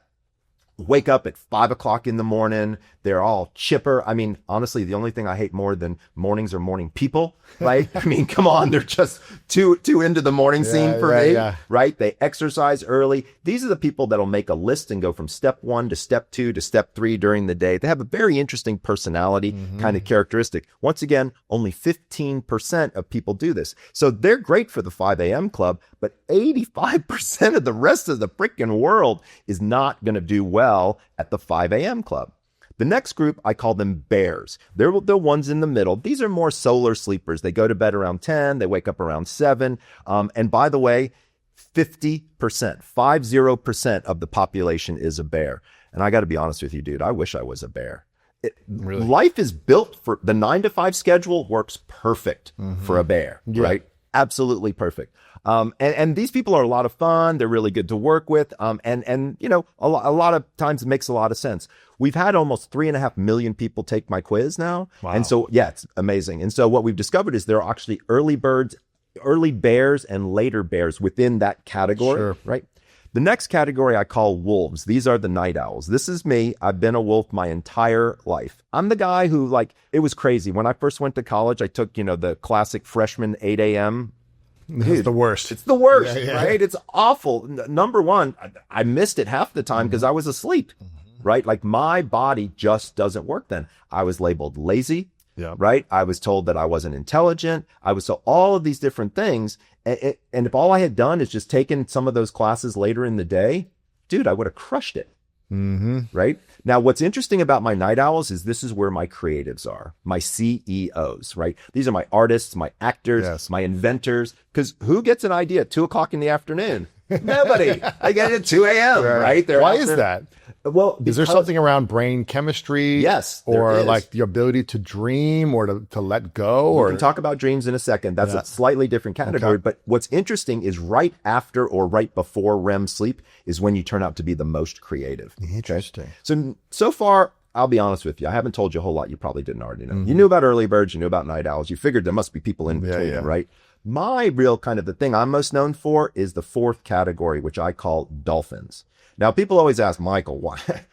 S1: wake up at 5 o'clock in the morning. They're all chipper. I mean, honestly, the only thing I hate more than mornings are morning people. Right? I mean, come on, they're just too into the morning scene for me. Yeah. Right? They exercise early. These are the people that'll make a list and go from step 1 to step 2 to step 3 during the day. They have a very interesting personality kind of characteristic. Once again, only 15% of people do this. So they're great for the 5 a.m. club, but 85% of the rest of the freaking world is not going to do well at the 5 a.m. club. The next group, I call them bears. They're the ones in the middle. These are more solar sleepers. They go to bed around 10. They wake up around 7. And by the way, 50% of the population is a bear. And I got to be honest with you, dude, I wish I was a bear. Really? Life is built for the 9 to 5 schedule works perfect for a bear, right? Absolutely perfect. And these people are a lot of fun. They're really good to work with. And you know, a lot of times it makes a lot of sense. We've had almost 3.5 million people take my quiz now. Wow. And so, yeah, it's amazing. And so what we've discovered is there are actually early birds early bears and later bears within that category,
S2: Sure.
S1: right? The next category I call wolves. These are the night owls. This is me. I've been a wolf my entire life. I'm the guy who, like, it was crazy. When I first went to college, I took, the classic freshman 8 a.m.
S2: It's the worst.
S1: It's the worst,
S2: Yeah.
S1: right? It's awful. Number one, I missed it half the time because I was asleep, right? Like my body just doesn't work then. I was labeled lazy, right? I was told that I wasn't intelligent. I was so all of these different things. And if all I had done is just taken some of those classes later in the day, dude, I would have crushed it. Right? Now, what's interesting about my night owls is this is where my creatives are, my CEOs, right? These are my artists, my actors, my inventors. Because who gets an idea at 2 o'clock in the afternoon? Nobody. I get it at 2 a.m., right?
S2: Why is that?
S1: Well,
S2: is there something around brain chemistry?
S1: Yes.
S2: Or like the ability to dream or to let go?
S1: We can talk about dreams in a second. That's a slightly different category. Okay. But what's interesting is right after or right before REM sleep is when you turn out to be the most creative.
S2: Interesting.
S1: Okay? So far, I'll be honest with you. I haven't told you a whole lot you probably didn't already know. You knew about early birds. You knew about night owls. You figured there must be people in between, right? My real kind of the thing I'm most known for is the fourth category, which I call dolphins. Now, people always ask, Michael,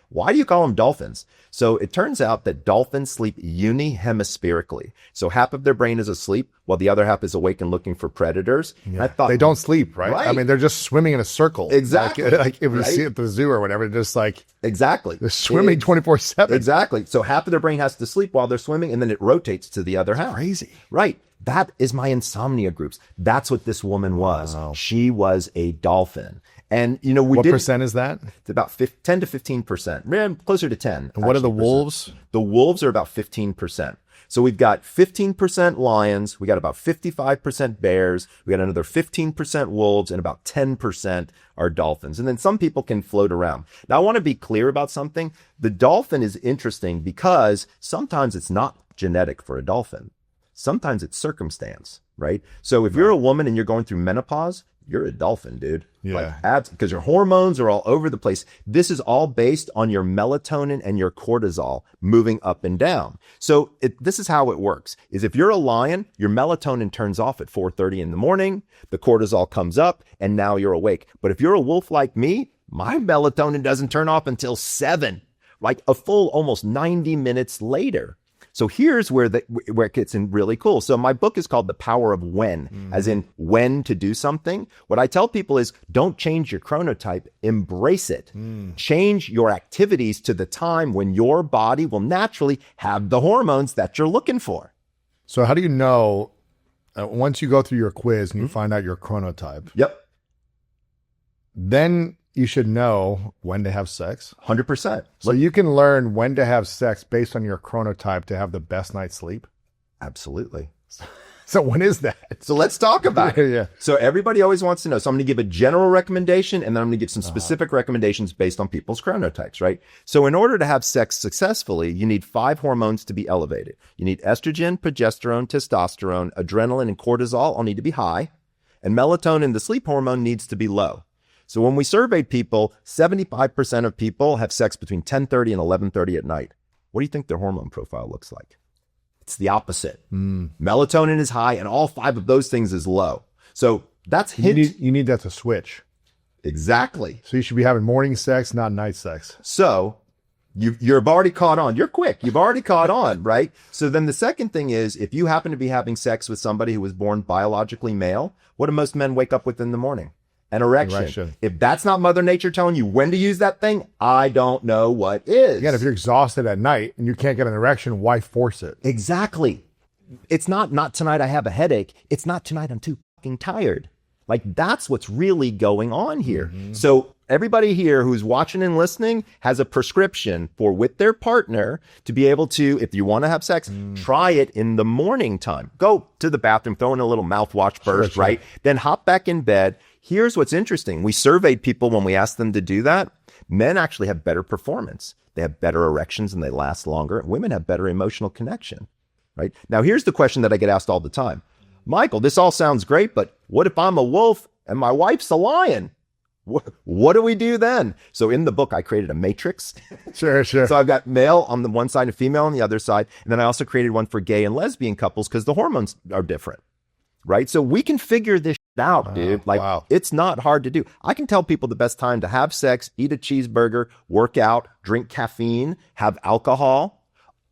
S1: why do you call them dolphins? So it turns out that dolphins sleep unihemispherically. So half of their brain is asleep while the other half is awake and looking for predators.
S2: Yeah.
S1: I thought
S2: they don't sleep, right? I mean, they're just swimming in a circle.
S1: Exactly.
S2: Like if you see it at the zoo or whatever, they're just like...
S1: Exactly.
S2: They're swimming 24/7.
S1: Exactly. So half of their brain has to sleep while they're swimming, and then it rotates to the other half.
S2: Crazy.
S1: Right. That is my insomnia groups. That's what this woman was. Wow. She was a dolphin. And, what
S2: percent is that?
S1: It's about 10 to 15%, closer to 10.
S2: And what are the wolves?
S1: The wolves are about 15%. So we've got 15% lions. We got about 55% bears. We got another 15% wolves and about 10% are dolphins. And then some people can float around. Now I want to be clear about something. The dolphin is interesting because sometimes it's not genetic for a dolphin. Sometimes it's circumstance, right? So if you're a woman and you're going through menopause, you're a dolphin, dude.
S2: Yeah.
S1: Because your hormones are all over the place. This is all based on your melatonin and your cortisol moving up and down. So this is how it works, is if you're a lion, your melatonin turns off at 4:30 in the morning, the cortisol comes up, and now you're awake. But if you're a wolf like me, my melatonin doesn't turn off until 7, like a full almost 90 minutes later. So here's where it gets in really cool. So my book is called The Power of When, as in when to do something. What I tell people is don't change your chronotype, embrace it. Change your activities to the time when your body will naturally have the hormones that you're looking for.
S2: So how do you know, once you go through your quiz and you find out your chronotype?
S1: Yep.
S2: Then you should know when to have sex.
S1: 100%.
S2: So you can learn when to have sex based on your chronotype to have the best night's sleep?
S1: Absolutely.
S2: So when is that?
S1: So let's talk about it.
S2: Yeah.
S1: So everybody always wants to know. So I'm going to give a general recommendation, and then I'm going to give some specific recommendations based on people's chronotypes, right? So in order to have sex successfully, you need 5 hormones to be elevated. You need estrogen, progesterone, testosterone, adrenaline, and cortisol all need to be high. And melatonin, the sleep hormone, needs to be low. So when we surveyed people, 75% of people have sex between 10:30 and 11:30 at night. What do you think their hormone profile looks like? It's the opposite. Melatonin is high, and all 5 of those things is low. So that's hint.
S2: You need that to switch.
S1: Exactly.
S2: So you should be having morning sex, not night sex.
S1: So you've already caught on. You're quick. You've already caught on, right? So then the second thing is, if you happen to be having sex with somebody who was born biologically male, what do most men wake up with in the morning? An erection. If that's not Mother Nature telling you when to use that thing, I don't know what is.
S2: Again, if you're exhausted at night and you can't get an erection, why force it?
S1: Exactly. It's not tonight I have a headache. It's not tonight I'm too fucking tired. Like that's what's really going on here. So everybody here who's watching and listening has a prescription for with their partner to be able to, if you want to have sex, try it in the morning time. Go to the bathroom, throw in a little mouthwash first, right? Then hop back in bed. Here's what's interesting. We surveyed people when we asked them to do that. Men actually have better performance. They have better erections and they last longer. Women have better emotional connection, right? Now, here's the question that I get asked all the time. Michael, this all sounds great, but what if I'm a wolf and my wife's a lion? What do we do then? So in the book, I created a matrix.
S2: Sure.
S1: So I've got male on the one side and female on the other side. And then I also created one for gay and lesbian couples because the hormones are different. right? So we can figure this out, dude. Like, it's not hard to do. I can tell people the best time to have sex, eat a cheeseburger, work out, drink caffeine, have alcohol.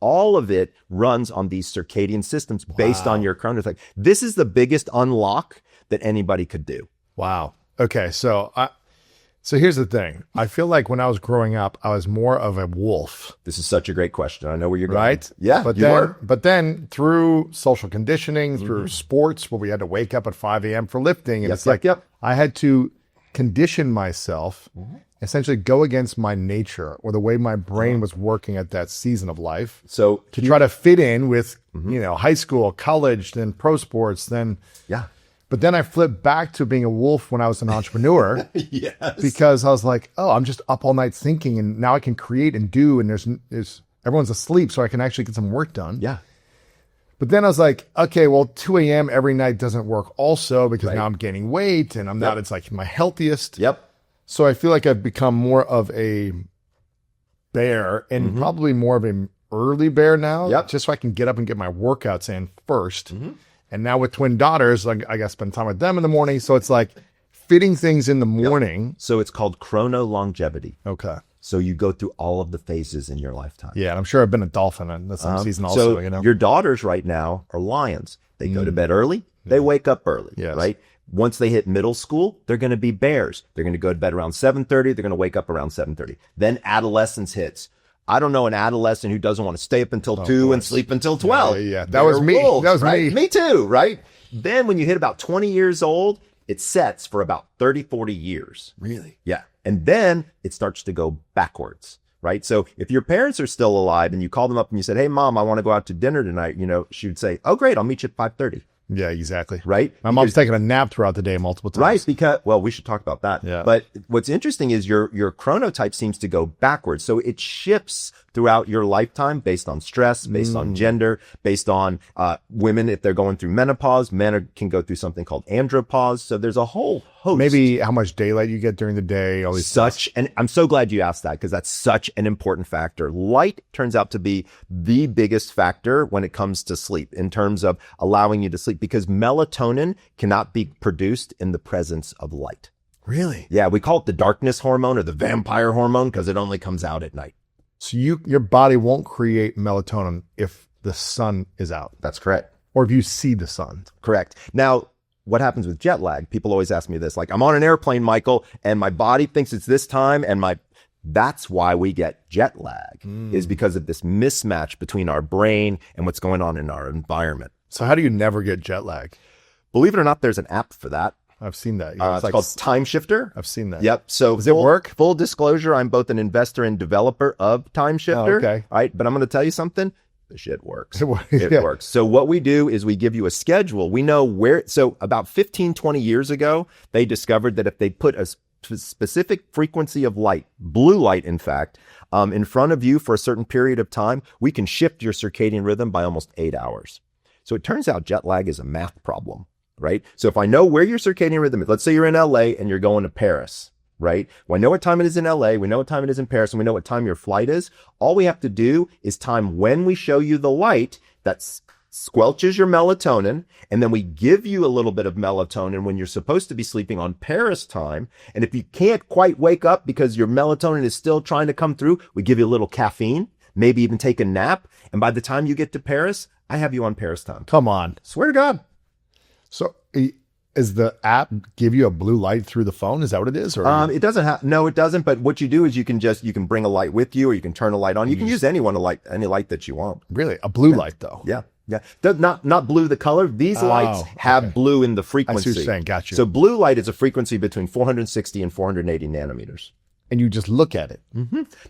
S1: All of it runs on these circadian systems based on your chronotype. This is the biggest unlock that anybody could do.
S2: Wow. Okay. So here's the thing. I feel like when I was growing up, I was more of a wolf.
S1: This is such a great question. I know where you're going.
S2: Right?
S1: Yeah.
S2: But then through social conditioning, through sports where we had to wake up at 5 a.m. for lifting, and it's like I had to condition myself, essentially go against my nature or the way my brain was working at that season of life.
S1: So
S2: to try to fit in with, high school, college, then pro sports, then But then I flipped back to being a wolf when I was an entrepreneur. Because I was like, oh, I'm just up all night thinking, and now I can create and do, and there's everyone's asleep, so I can actually get some work done.
S1: Yeah.
S2: But then I was like, okay, well, 2 a.m. every night doesn't work also because now I'm gaining weight and I'm not, it's like my healthiest. So I feel like I've become more of a bear and probably more of an early bear now, just so I can get up and get my workouts in first. And now with twin daughters, like I got to spend time with them in the morning. So it's like fitting things in the morning.
S1: So it's called chrono longevity.
S2: Okay.
S1: So you go through all of the phases in your lifetime.
S2: Yeah, and I'm sure I've been a dolphin in this season also.
S1: So your daughters right now are lions. They go to bed early. They wake up early, right? Once they hit middle school, they're going to be bears. They're going to go to bed around 7:30. They're going to wake up around 7:30. Then adolescence hits. I don't know an adolescent who doesn't want to stay up until 2 and sleep until 12.
S2: That was me.
S1: Wolves,
S2: that was
S1: right?
S2: me.
S1: Me too, right? Then when you hit about 20 years old, it sets for about 30, 40 years.
S2: Really?
S1: Yeah. And then it starts to go backwards, right? So if your parents are still alive and you call them up and you said, hey, mom, I want to go out to dinner tonight, she would say, oh, great, I'll meet you at 5:30.
S2: Yeah, exactly.
S1: Right?
S2: My mom's taking a nap throughout the day multiple times.
S1: Right, because, well, we should talk about that.
S2: Yeah.
S1: But what's interesting is your chronotype seems to go backwards. So it shifts throughout your lifetime based on stress, based on gender, based on women, if they're going through menopause. Men can go through something called andropause. So there's a whole host.
S2: Maybe how much daylight you get during the day. All these
S1: and I'm so glad you asked that because that's such an important factor. Light turns out to be the biggest factor when it comes to sleep in terms of allowing you to sleep because melatonin cannot be produced in the presence of light.
S2: Really?
S1: Yeah, we call it the darkness hormone or the vampire hormone because it only comes out at night.
S2: So your body won't create melatonin if the sun is out.
S1: That's correct.
S2: Or if you see the sun.
S1: Correct. Now, what happens with jet lag? People always ask me this, like, I'm on an airplane, Michael, and my body thinks it's this time, and that's why we get jet lag, is because of this mismatch between our brain and what's going on in our environment.
S2: So how do you never get jet lag?
S1: Believe it or not, there's an app for that.
S2: I've seen that.
S1: It's called Time Shifter.
S2: I've seen that.
S1: Yep. So
S2: does it work?
S1: Full disclosure, I'm both an investor and developer of Time Shifter.
S2: Okay.
S1: All right. But I'm going to tell you something. The shit works. It
S2: Yeah.
S1: works. So what we do is we give you a schedule. We know so about 15, 20 years ago, they discovered that if they put a specific frequency of light, blue light, in fact, in front of you for a certain period of time, we can shift your circadian rhythm by almost 8 hours. So it turns out jet lag is a math problem, right? So if I know where your circadian rhythm is, let's say you're in LA and you're going to Paris, right? Well, I know what time it is in LA, we know what time it is in Paris, and we know what time your flight is. All we have to do is time when we show you the light that squelches your melatonin, and then we give you a little bit of melatonin when you're supposed to be sleeping on Paris time. And if you can't quite wake up because your melatonin is still trying to come through, we give you a little caffeine, maybe even take a nap. And by the time you get to Paris, I have you on Paris time.
S2: Come on.
S1: Swear to God.
S2: So is the app give you a blue light through the phone? Is that what it is? Or
S1: it doesn't no, it doesn't. But what you do is you can bring a light with you, or you can turn a light on. You can use any light that you want.
S2: Really? A blue light though?
S1: Yeah. Yeah. Not blue the color. These lights have blue in the frequency.
S2: I see what you're saying. Gotcha.
S1: So blue light is a frequency between 460 and 480 nanometers.
S2: And you just look at it.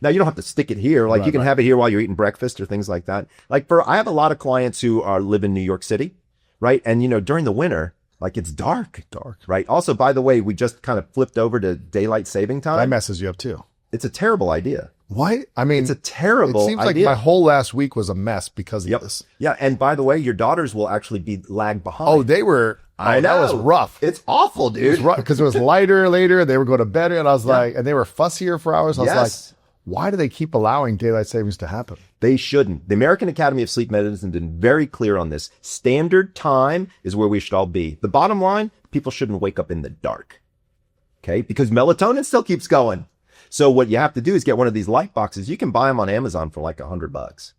S1: Now you don't have to stick it here. Like you can have it here while you're eating breakfast or things like that. Like I have a lot of clients who live in New York City, right? And during the winter, like it's dark, right? Also, by the way, we just kind of flipped over to daylight saving time.
S2: That messes you up too.
S1: It's a terrible idea.
S2: Why? I mean,
S1: it's a terrible idea.
S2: It seems like my whole last week was a mess because of this.
S1: Yeah. And by the way, your daughters will actually be lagged behind.
S2: Oh, they were. I know. That was rough.
S1: It's awful, dude.
S2: Because it was lighter later. They would go to bed and I was like, and they were fussier for hours. I was like, why do they keep allowing daylight savings to happen?
S1: They shouldn't. The American Academy of Sleep Medicine has been very clear on this. Standard time is where we should all be. The bottom line, people shouldn't wake up in the dark. Okay? Because melatonin still keeps going. So what you have to do is get one of these light boxes. You can buy them on Amazon for like $100.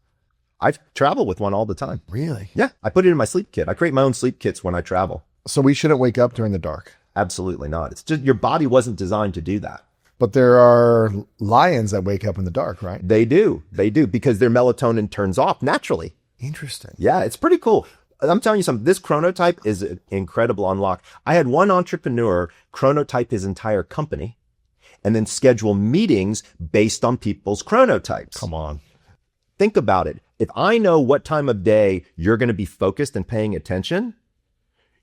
S1: I travel with one all the time.
S2: Really?
S1: Yeah. I put it in my sleep kit. I create my own sleep kits when I travel.
S2: So we shouldn't wake up during the dark?
S1: Absolutely not. It's just your body wasn't designed to do that.
S2: But there are lions that wake up in the dark, right?
S1: They do. They do because their melatonin turns off naturally.
S2: Interesting.
S1: Yeah, it's pretty cool. I'm telling you something. This Chronotype is an incredible unlock. I had one entrepreneur chronotype his entire company and then schedule meetings based on people's chronotypes.
S2: Come on.
S1: Think about it. If I know what time of day you're going to be focused and paying attention,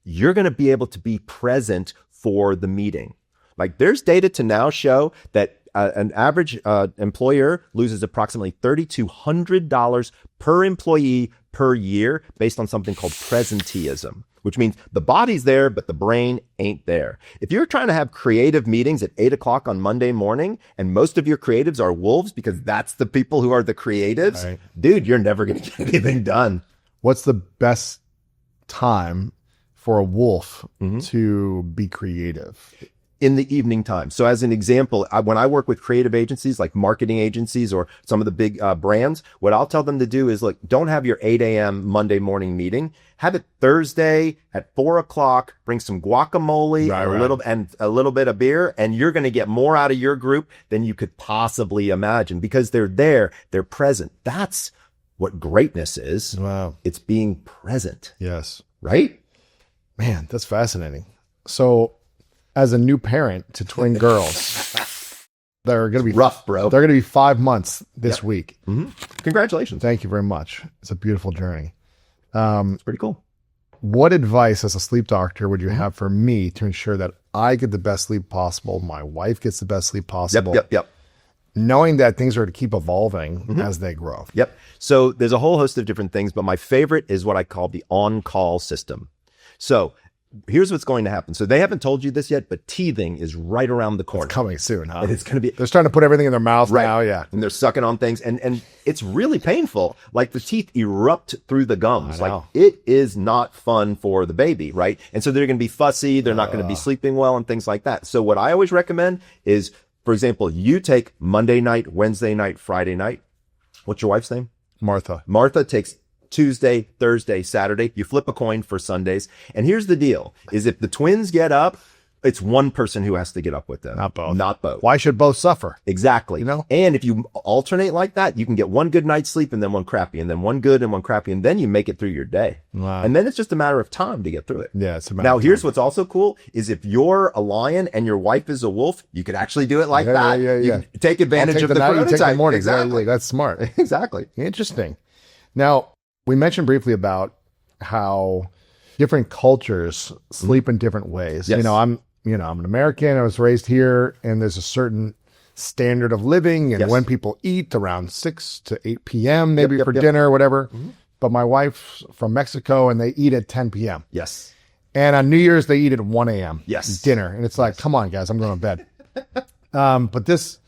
S1: you're going to be able to be present for the meeting. Like there's data to now show that an average employer loses approximately $3,200 per employee per year based on something called presenteeism, which means the body's there, but the brain ain't there. If you're trying to have creative meetings at 8 o'clock on Monday morning, and most of your creatives are wolves because that's the people who are the creatives, right. Dude, you're never going to get anything done.
S2: What's the best time for a wolf to be creative?
S1: In the evening time. So as an example, when I work with creative agencies like marketing agencies or some of the big brands, what I'll tell them to do is, look, don't have your 8 a.m. Monday morning meeting. Have it Thursday at 4 o'clock. Bring some guacamole, a little bit of beer, and you're going to get more out of your group than you could possibly imagine because they're there, they're present. That's what greatness is.
S2: Wow.
S1: It's being present.
S2: Yes.
S1: Right?
S2: Man, that's fascinating. So, as a new parent to twin girls, they're going to be
S1: rough, bro.
S2: They're going to be 5 months this week.
S1: Mm-hmm. Congratulations.
S2: Thank you very much. It's a beautiful journey.
S1: It's pretty cool.
S2: What advice as a sleep doctor would you have for me to ensure that I get the best sleep possible, my wife gets the best sleep possible?
S1: Yep.
S2: Knowing that things are to keep evolving as they grow.
S1: Yep. So there's a whole host of different things, but my favorite is what I call the on-call system. So here's what's going to happen. So they haven't told you this yet, but teething is right around the corner.
S2: It's coming soon, huh?
S1: It's going to be.
S2: They're starting to put everything in their mouth now, yeah.
S1: And they're sucking on things, and it's really painful. Like the teeth erupt through the gums. Like it is not fun for the baby, right? And so they're going to be fussy. They're not going to be sleeping well and things like that. So what I always recommend is, for example, you take Monday night, Wednesday night, Friday night. What's your wife's name?
S2: Martha.
S1: Martha takes Tuesday, Thursday, Saturday. You flip a coin for Sundays. And here's the deal, is if the twins get up, it's one person who has to get up with them.
S2: Not both.
S1: Not both.
S2: Why should both suffer?
S1: Exactly.
S2: You know?
S1: And if you alternate like that, you can get one good night's sleep and then one crappy, and then one good and one crappy, and then you make it through your day.
S2: Wow.
S1: And then it's just a matter of time to get through it.
S2: Yeah, it's a matter
S1: Now,
S2: of
S1: here's
S2: time.
S1: what's also cool is if you're a lion and your wife is a wolf, you could actually do it like that.
S2: Yeah.
S1: You can take advantage of the
S2: night, you take the
S1: chronotype.
S2: morning.
S1: Exactly.
S2: That's smart.
S1: Exactly.
S2: Interesting. Now, we mentioned briefly about how different cultures sleep in different ways.
S1: Yes.
S2: I'm an American. I was raised here, and there's a certain standard of living and when people eat around 6 to 8 p.m. maybe for dinner or whatever. Mm-hmm. But my wife's from Mexico, and they eat at 10 p.m.
S1: Yes.
S2: And on New Year's, they eat at 1 a.m.
S1: Yes.
S2: Dinner. And it's like, come on, guys, I'm going to bed. But this,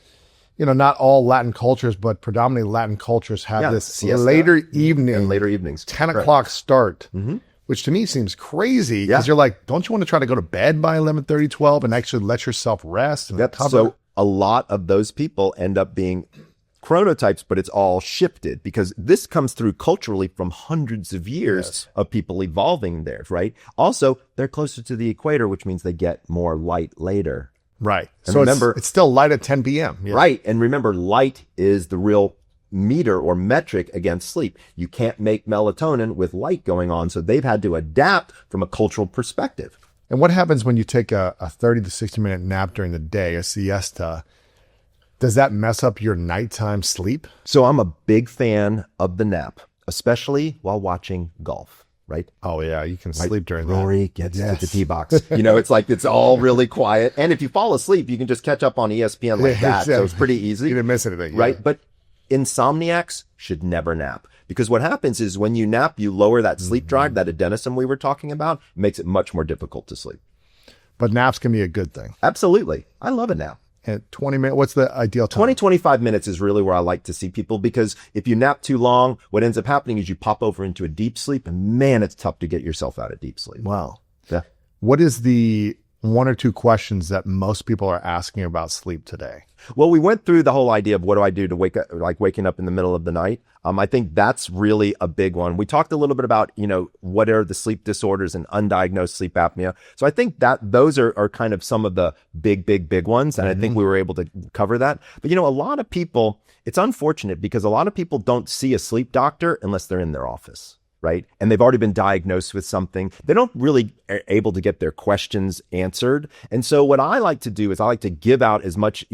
S2: not all Latin cultures, but predominantly Latin cultures have this
S1: siesta.
S2: later evening.
S1: And later evenings.
S2: 10 o'clock start. Mm-hmm. Which to me seems crazy because you're like, don't you want to try to go to bed by 11:30, 12 and actually let yourself rest and recover?
S1: So a lot of those people end up being chronotypes, but it's all shifted because this comes through culturally from hundreds of years of people evolving there, right? Also, they're closer to the equator, which means they get more light later.
S2: Right.
S1: And
S2: so
S1: remember,
S2: it's still light at 10 p.m. Yeah.
S1: Right. And remember, light is the real meter or metric against sleep. You can't make melatonin with light going on. So they've had to adapt from a cultural perspective.
S2: And what happens when you take a 30 to 60 minute nap during the day, a siesta? Does that mess up your nighttime sleep?
S1: So I'm a big fan of the nap, especially while watching golf, right?
S2: Oh yeah. You can sleep during that.
S1: Rory gets to the tee box. It's like, it's all really quiet. And if you fall asleep, you can just catch up on ESPN like that. So it's pretty easy.
S2: You didn't miss anything.
S1: Right. But insomniacs should never nap because what happens is when you nap, you lower that sleep drive, that adenosine we were talking about, makes it much more difficult to sleep.
S2: But naps can be a good thing.
S1: Absolutely. I love a nap.
S2: At 20 minutes, what's the ideal time?
S1: 20-25 minutes is really where I like to see people, because if you nap too long, what ends up happening is you pop over into a deep sleep, and man, it's tough to get yourself out of deep sleep.
S2: Wow.
S1: Yeah.
S2: What is the 1 or 2 questions that most people are asking about sleep today?
S1: Well, we went through the whole idea of what do I do to wake up, like waking up in the middle of the night. I think that's really a big one. We talked a little bit about, what are the sleep disorders and undiagnosed sleep apnea. So I think that those are kind of some of the big ones. And I think we were able to cover that. But, a lot of people, it's unfortunate because a lot of people don't see a sleep doctor unless they're in their office. Right? And they've already been diagnosed with something. They don't really are able to get their questions answered. And so what I like to do is I like to give out as much,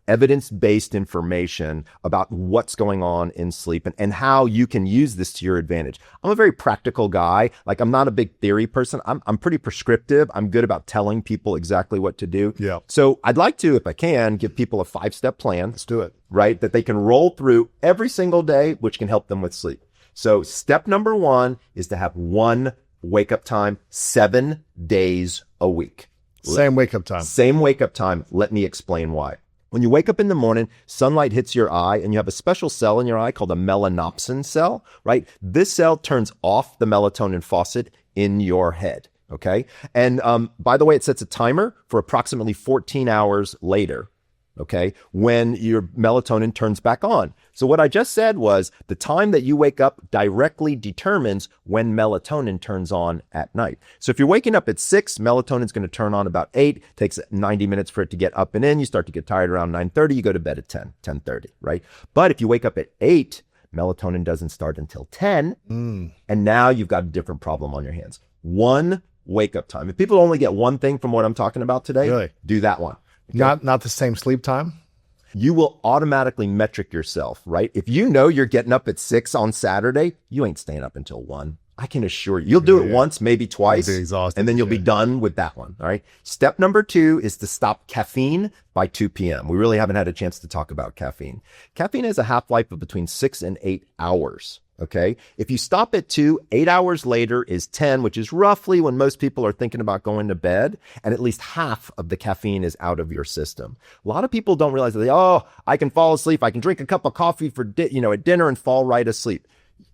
S1: evidence-based information about what's going on in sleep and how you can use this to your advantage. I'm a very practical guy. Like, I'm not a big theory person. I'm pretty prescriptive. I'm good about telling people exactly what to do.
S2: Yeah.
S1: So I'd like to, if I can, give people a 5-step plan.
S2: Let's do it.
S1: Right? That they can roll through every single day, which can help them with sleep. So step number 1 is to have one wake up time 7 days a week.
S2: Same wake up time.
S1: Same wake up time. Let me explain why. When you wake up in the morning, sunlight hits your eye and you have a special cell in your eye called a melanopsin cell, right? This cell turns off the melatonin faucet in your head. Okay. And by the way, it sets a timer for approximately 14 hours later. Okay, when your melatonin turns back on. So what I just said was the time that you wake up directly determines when melatonin turns on at night. So if you're waking up at 6, melatonin's going to turn on about 8. Takes 90 minutes for it to get up and in. You start to get tired around 9:30. You go to bed at 10:30, right? But if you wake up at 8, melatonin doesn't start until 10. And now you've got a different problem on your hands. One wake up time. If people only get one thing from what I'm talking about today,
S2: really?
S1: Do that one. Okay.
S2: Not the same sleep time?
S1: You will automatically metric yourself, right? If you know you're getting up at 6 on Saturday, you ain't staying up until 1. I can assure you. You'll do it once, maybe twice,
S2: You'll be exhausted,
S1: and then you'll be done with that one, all right? Step number 2 is to stop caffeine by 2 p.m. We really haven't had a chance to talk about caffeine. Caffeine has a half-life of between 6 and 8 hours. Okay. If you stop at 2, 8 hours later is 10, which is roughly when most people are thinking about going to bed, and at least half of the caffeine is out of your system. A lot of people don't realize that I can fall asleep. I can drink a cup of coffee for at dinner and fall right asleep.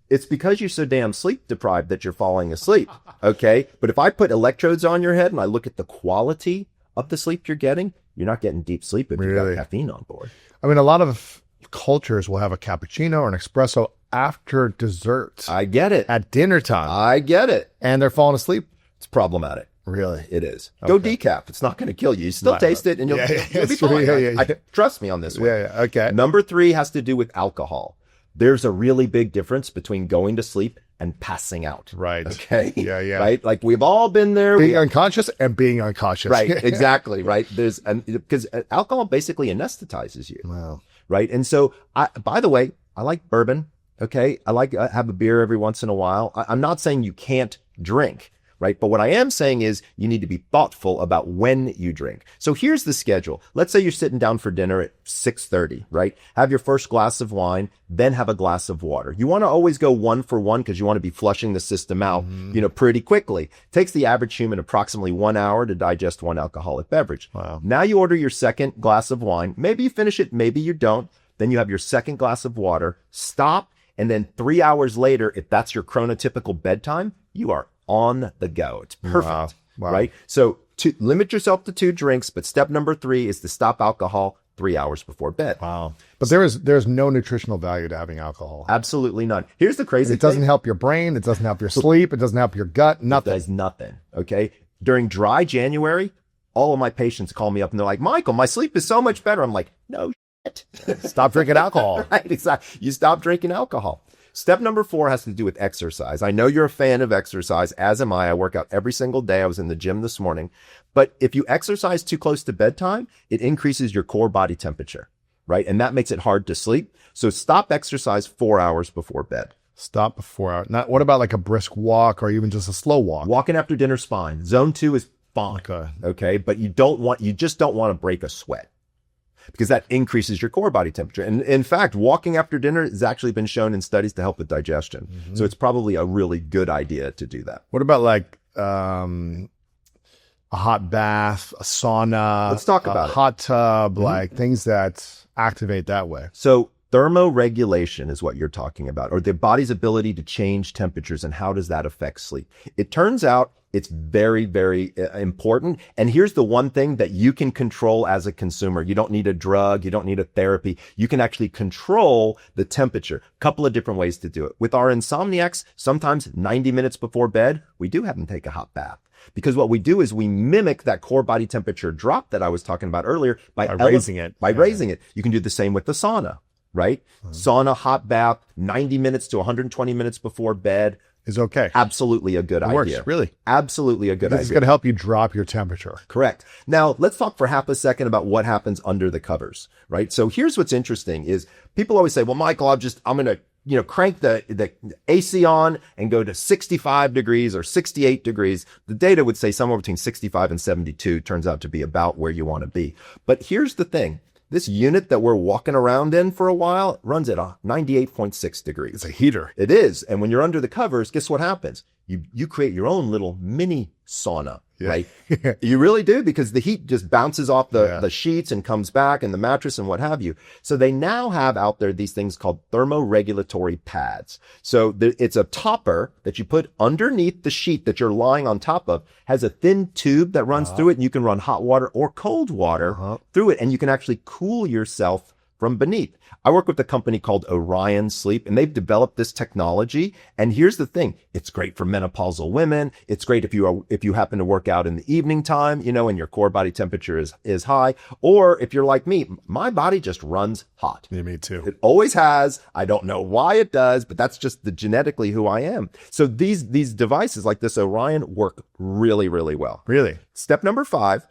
S1: It's because you're so damn sleep deprived that you're falling asleep. Okay. But if I put electrodes on your head and I look at the quality of the sleep you're getting, you're not getting deep sleep if you've got caffeine on board.
S2: I mean, a lot of cultures will have a cappuccino or an espresso after dessert.
S1: I get it.
S2: At dinner time.
S1: I get it.
S2: And they're falling asleep.
S1: It's problematic.
S2: Really?
S1: It is. Okay. Go decaf. It's not going to kill you. You still taste it and you'll be fine. Trust me on this one.
S2: Yeah. Okay.
S1: Number 3 has to do with alcohol. There's a really big difference between going to sleep and passing out.
S2: Right.
S1: Okay.
S2: Yeah.
S1: Right. Like we've all been there.
S2: Being unconscious and being unconscious.
S1: Right. Exactly. Right. Because alcohol basically anesthetizes you.
S2: Wow.
S1: Right. And so by the way, I like bourbon. Okay. I like have a beer every once in a while. I'm not saying you can't drink. Right. But what I am saying is you need to be thoughtful about when you drink. So here's the schedule. Let's say you're sitting down for dinner at 6:30, right? Have your first glass of wine, then have a glass of water. You want to always go 1 for 1 because you want to be flushing the system out, pretty quickly. It takes the average human approximately 1 hour to digest 1 alcoholic beverage.
S2: Wow.
S1: Now you order your second glass of wine. Maybe you finish it, maybe you don't. Then you have your second glass of water, stop, and then 3 hours later, if that's your chronotypical bedtime, you are on the go. It's perfect,
S2: Wow.
S1: right? So limit yourself to 2 drinks, but step number 3 is to stop alcohol 3 hours before bed.
S2: Wow. But there's no nutritional value to having alcohol.
S1: Absolutely none. Here's the crazy thing.
S2: It doesn't help your brain. It doesn't help your sleep. It doesn't help your gut. Nothing.
S1: It does nothing. Okay. During dry January, all of my patients call me up and they're like, Michael, my sleep is so much better. I'm like, no shit.
S2: Stop drinking alcohol.
S1: Right. Exactly. You stop drinking alcohol. Step number 4 has to do with exercise. I know you're a fan of exercise, as am I. I work out every single day. I was in the gym this morning. But if you exercise too close to bedtime, it increases your core body temperature, right? And that makes it hard to sleep. So stop exercise 4 hours before bed.
S2: Stop before hours. What about like a brisk walk or even just a slow walk?
S1: Walking after dinner's fine. Zone 2 is fine. Okay. But you just don't want to break a sweat, because that increases your core body temperature. And in fact, walking after dinner has actually been shown in studies to help with digestion. So it's probably a really good idea to do that.
S2: What about like a hot bath, a sauna.
S1: Let's talk about
S2: a
S1: it.
S2: hot tub, like things that activate that way.
S1: So thermoregulation is what you're talking about, or the body's ability to change temperatures, and how does that affect sleep? It turns out it's very, very important. And here's the one thing that you can control as a consumer. You don't need a drug. You don't need a therapy. You can actually control the temperature. A couple of different ways to do it. With our insomniacs, sometimes 90 minutes before bed, we do have them take a hot bath. Because what we do is we mimic that core body temperature drop that I was talking about earlier by raising it. Raising it. You can do the same with the sauna, right? Sauna, hot bath, 90 minutes to 120 minutes before bed.
S2: Is okay.
S1: Absolutely a good idea.
S2: Works, really.
S1: Absolutely a good idea.
S2: It's going to help you drop your temperature.
S1: Correct. Now, let's talk for half a second about what happens under the covers, right? So here's what's interesting is people always say, well, Michael, I'm going to, crank the AC on and go to 65 degrees or 68 degrees. The data would say somewhere between 65 and 72 turns out to be about where you want to be. But here's the thing. This unit that we're walking around in for a while runs at 98.6 degrees.
S2: It's a heater.
S1: It is. And when you're under the covers, guess what happens? You create your own little mini sauna, right? You really do, because the heat just bounces off the sheets and comes back and the mattress and what have you. So they now have out there these things called thermoregulatory pads. So it's a topper that you put underneath the sheet that you're lying on top of, has a thin tube that runs through it, and you can run hot water or cold water through it, and you can actually cool yourself from beneath. I work with a company called Orion Sleep, and they've developed this technology. And here's the thing. It's great for menopausal women. It's great if you happen to work out in the evening time, and your core body temperature is high. Or if you're like me, my body just runs hot.
S2: Yeah, me too.
S1: It always has. I don't know why it does, but that's just genetically who I am. So these devices like this Orion work really, really well.
S2: Really?
S1: Step number 5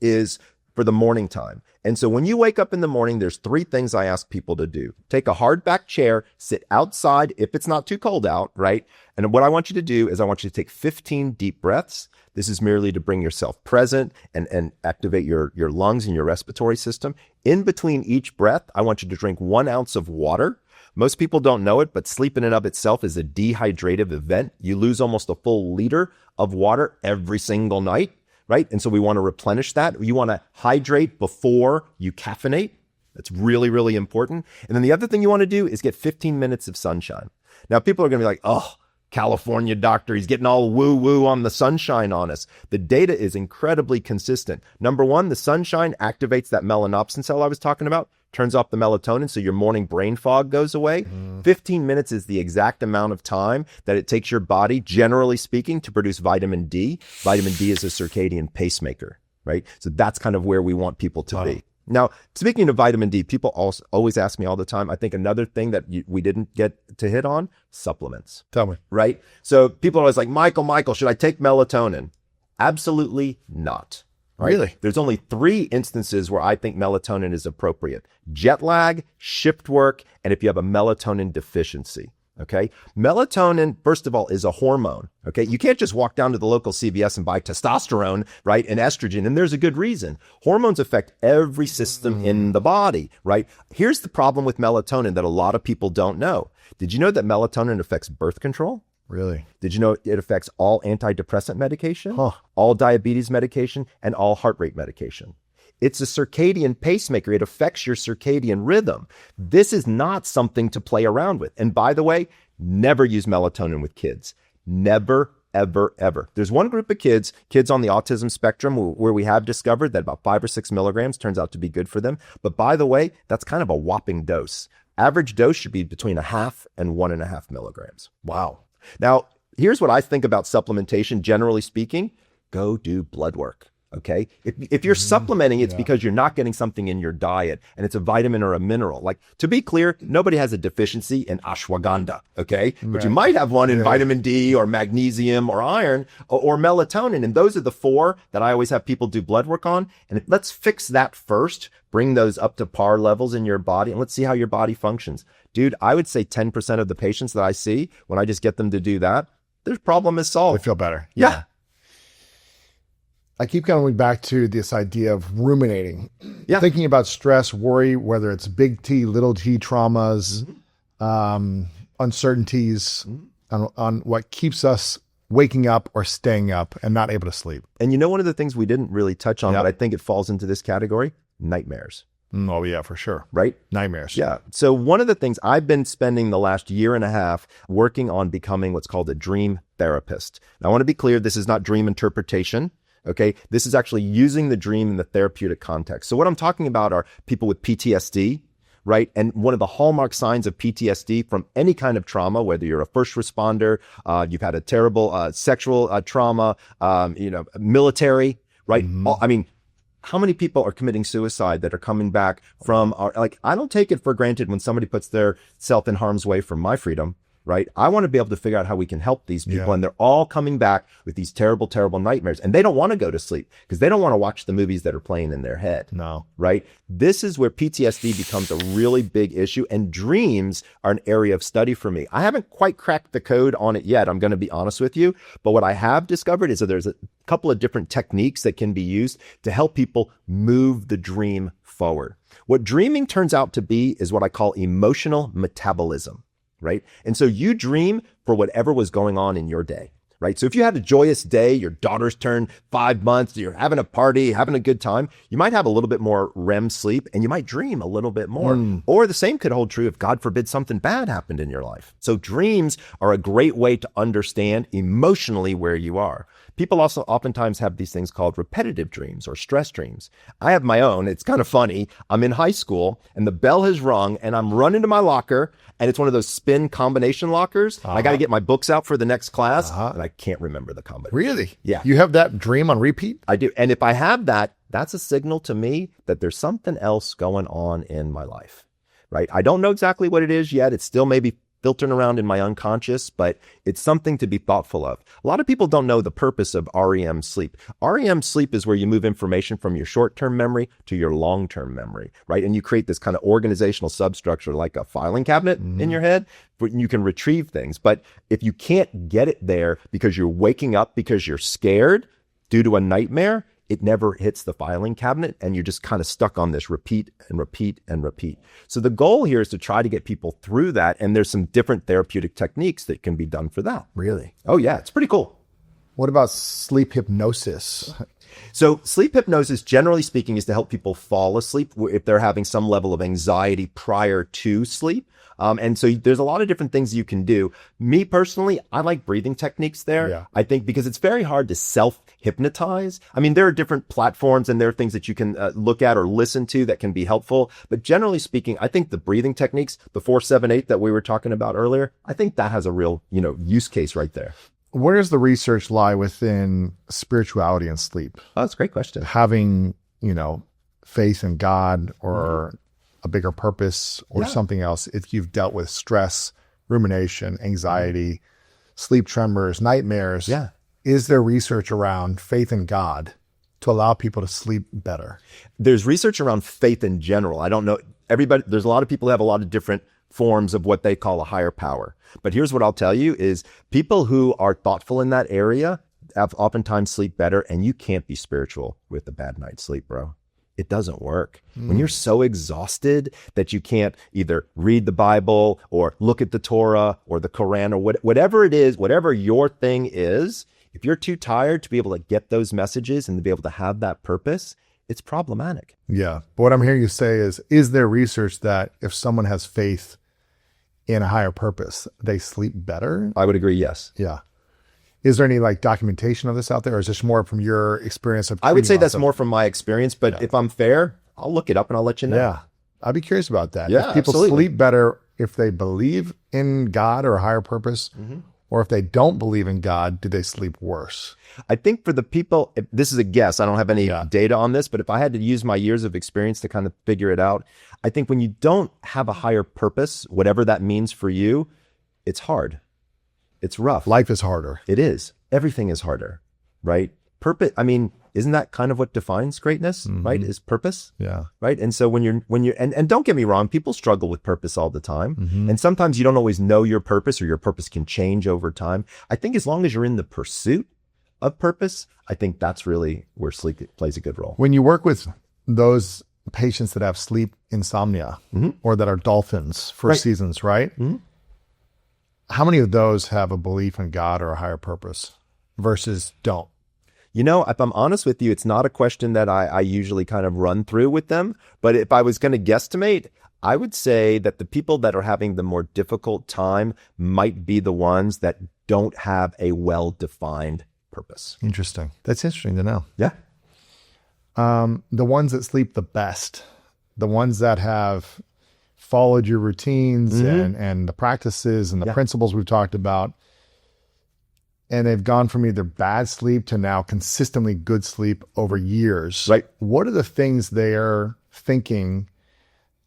S1: is for the morning time. And so when you wake up in the morning, there's 3 things I ask people to do. Take a hard back chair, sit outside if it's not too cold out, right? And what I want you to do is I want you to take 15 deep breaths. This is merely to bring yourself present and activate your lungs and your respiratory system. In between each breath, I want you to drink 1 ounce of water. Most people don't know it, but sleep in and of itself is a dehydrative event. You lose almost a full liter of water every single night. Right? And so we want to replenish that. You want to hydrate before you caffeinate. That's really, really important. And then the other thing you want to do is get 15 minutes of sunshine. Now, people are going to be like, oh, California doctor, he's getting all woo-woo on the sunshine on us. The data is incredibly consistent. Number 1, the sunshine activates that melanopsin cell I was talking about, turns off the melatonin, so your morning brain fog goes away. 15 minutes is the exact amount of time that it takes your body, generally speaking, to produce vitamin D. Vitamin D is a circadian pacemaker, right? So that's kind of where we want people to be. Now, speaking of vitamin D, people also always ask me all the time, I think another thing that we didn't get to hit on, supplements.
S2: Tell me.
S1: Right? So people are always like, Michael, should I take melatonin? Absolutely not. Right?
S2: Really?
S1: There's only 3 instances where I think melatonin is appropriate. Jet lag, shift work, and if you have a melatonin deficiency. Okay. Melatonin, first of all, is a hormone. Okay. You can't just walk down to the local CVS and buy testosterone, right? And estrogen. And there's a good reason. Hormones affect every system in the body, right? Here's the problem with melatonin that a lot of people don't know. Did you know that melatonin affects birth control?
S2: Really?
S1: Did you know it affects all antidepressant medication, all diabetes medication, and all heart rate medication? It's a circadian pacemaker. It affects your circadian rhythm. This is not something to play around with. And by the way, never use melatonin with kids. Never, ever, ever. There's one group of kids on the autism spectrum, where we have discovered that about 5 or 6 milligrams turns out to be good for them. But by the way, that's kind of a whopping dose. Average dose should be between 0.5 and 1.5 milligrams.
S2: Wow.
S1: Now, here's what I think about supplementation, generally speaking. Go do blood work. Okay. If you're supplementing, it's because you're not getting something in your diet, and it's a vitamin or a mineral. Like, to be clear, nobody has a deficiency in ashwagandha. Okay. But you might have one in vitamin D or magnesium or iron or melatonin. And those are the 4 that I always have people do blood work on. And let's fix that first, bring those up to par levels in your body, and let's see how your body functions. Dude, I would say 10% of the patients that I see, when I just get them to do that, their problem is solved.
S2: They feel better.
S1: Yeah.
S2: I keep going back to this idea of ruminating, thinking about stress, worry, whether it's big T, little t traumas, uncertainties on what keeps us waking up or staying up and not able to sleep.
S1: And one of the things we didn't really touch on, but I think it falls into this category, nightmares.
S2: Oh, yeah, for sure.
S1: Right?
S2: Nightmares.
S1: Yeah. So one of the things I've been spending the last year and a half working on becoming what's called a dream therapist. Now, I want to be clear, this is not dream interpretation. Okay. This is actually using the dream in the therapeutic context. So what I'm talking about are people with PTSD, right? And one of the hallmark signs of PTSD from any kind of trauma, whether you're a first responder, you've had a terrible sexual trauma, military, right? I mean, how many people are committing suicide that are coming back from I don't take it for granted when somebody puts their self in harm's way for my freedom, right? I want to be able to figure out how we can help these people. And they're all coming back with these terrible, terrible nightmares. And they don't want to go to sleep because they don't want to watch the movies that are playing in their head.
S2: No.
S1: Right? This is where PTSD becomes a really big issue. And dreams are an area of study for me. I haven't quite cracked the code on it yet. I'm going to be honest with you. But what I have discovered is that there's a couple of different techniques that can be used to help people move the dream forward. What dreaming turns out to be is what I call emotional metabolism. Right? And so you dream for whatever was going on in your day, right? So if you had a joyous day, your daughter's turned 5 months, you're having a party, having a good time, you might have a little bit more REM sleep and you might dream a little bit more. Or the same could hold true if, God forbid, something bad happened in your life. So dreams are a great way to understand emotionally where you are. People also oftentimes have these things called repetitive dreams or stress dreams. I have my own. It's kind of funny. I'm in high school and the bell has rung and I'm running to my locker and it's one of those spin combination lockers. I got to get my books out for the next class and I can't remember the combination.
S2: Really?
S1: Yeah.
S2: You have that dream on repeat?
S1: I do. And if I have that, that's a signal to me that there's something else going on in my life, right? I don't know exactly what it is yet. It's still maybe filtering around in my unconscious, but it's something to be thoughtful of. A lot of people don't know the purpose of REM sleep. REM sleep is where you move information from your short-term memory to your long-term memory, right? And you create this kind of organizational substructure like a filing cabinet in your head, where you can retrieve things. But if you can't get it there because you're waking up because you're scared due to a nightmare, it never hits the filing cabinet and you're just kind of stuck on this repeat and repeat and repeat. So the goal here is to try to get people through that. And there's some different therapeutic techniques that can be done for that.
S2: Really?
S1: Oh yeah, it's pretty cool.
S2: What about sleep hypnosis?
S1: So sleep hypnosis, generally speaking, is to help people fall asleep if they're having some level of anxiety prior to sleep. And so there's a lot of different things you can do. Me personally, I like breathing techniques there.
S2: Yeah.
S1: I think because it's very hard to self-hypnotize. I mean, there are different platforms and there are things that you can look at or listen to that can be helpful. But generally speaking, I think the breathing techniques, the 4-7-8 that we were talking about earlier, I think that has a real, use case right there.
S2: Where does the research lie within spirituality and sleep?
S1: Oh, that's a great question.
S2: Having, faith in God or a bigger purpose or something else. If you've dealt with stress, rumination, anxiety, sleep tremors, nightmares, is there research around faith in God to allow people to sleep better?
S1: There's research around faith in general. I don't know. There's a lot of people who have a lot of different forms of what they call a higher power. But here's what I'll tell you is people who are thoughtful in that area have oftentimes sleep better, and you can't be spiritual with a bad night's sleep, bro. It doesn't work. When you're so exhausted that you can't either read the Bible or look at the Torah or the Quran or whatever it is, whatever your thing is, if you're too tired to be able to get those messages and to be able to have that purpose, it's problematic.
S2: Yeah. But what I'm hearing you say is there research that if someone has faith in a higher purpose, they sleep better?
S1: I would agree, yes.
S2: Yeah. Is there any documentation of this out there, or is this more from your experience of?
S1: I would say that's more from my experience, but if I'm fair, I'll look it up and I'll let you know.
S2: Yeah. I'd be curious about that.
S1: Yeah,
S2: if people
S1: absolutely.
S2: sleep better if they believe in God or a higher purpose, or if they don't believe in God, do they sleep worse?
S1: I think for the people, this is a guess, I don't have any data on this, but if I had to use my years of experience to kind of figure it out, I think when you don't have a higher purpose, whatever that means for you, it's hard. It's rough.
S2: Life is harder.
S1: It is. Everything is harder, right? Purpose. I mean, isn't that kind of what defines greatness, right? Is purpose.
S2: Yeah.
S1: Right. And so when you're, and don't get me wrong, people struggle with purpose all the time. And sometimes you don't always know your purpose, or your purpose can change over time. I think as long as you're in the pursuit of purpose, I think that's really where sleep plays a good role.
S2: When you work with those patients that have sleep insomnia or that are dolphins for seasons, right? How many of those have a belief in God or a higher purpose? versus don't?
S1: You know, if I'm honest with you, it's not a question that I usually kind of run through with them. But if I was going to guesstimate, I would say that the people that are having the more difficult time might be the ones that don't have a well-defined purpose.
S2: Interesting. That's interesting to know.
S1: Yeah.
S2: The ones that sleep the best, the ones that have followed your routines and the practices and the principles we've talked about, and they've gone from either bad sleep to now consistently good sleep over years.
S1: Right.
S2: What are the things they're thinking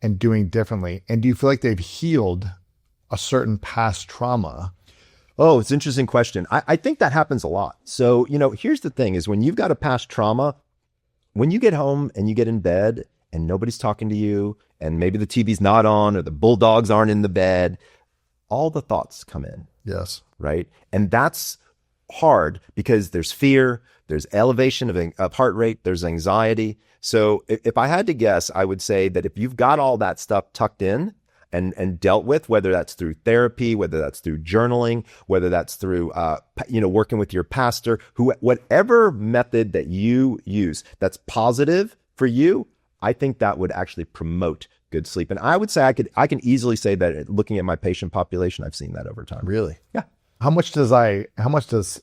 S2: and doing differently? And do you feel like they've healed a certain past trauma?
S1: Oh, it's an interesting question. I think that happens a lot. So, you know, here's the thing is when you've got a past trauma, when you get home and you get in bed and nobody's talking to you and maybe the TV's not on or the bulldogs aren't in the bed, all the thoughts come in.
S2: Yes.
S1: Right. And that's hard because there's fear, there's elevation of heart rate, there's anxiety. So if I had to guess, I would say that if you've got all that stuff tucked in and dealt with, whether that's through therapy, whether that's through journaling, whether that's through, working with your pastor, whatever method that you use that's positive for you, I think that would actually promote good sleep. And I would say I can easily say that looking at my patient population, I've seen that over time.
S2: Really?
S1: Yeah.
S2: How much does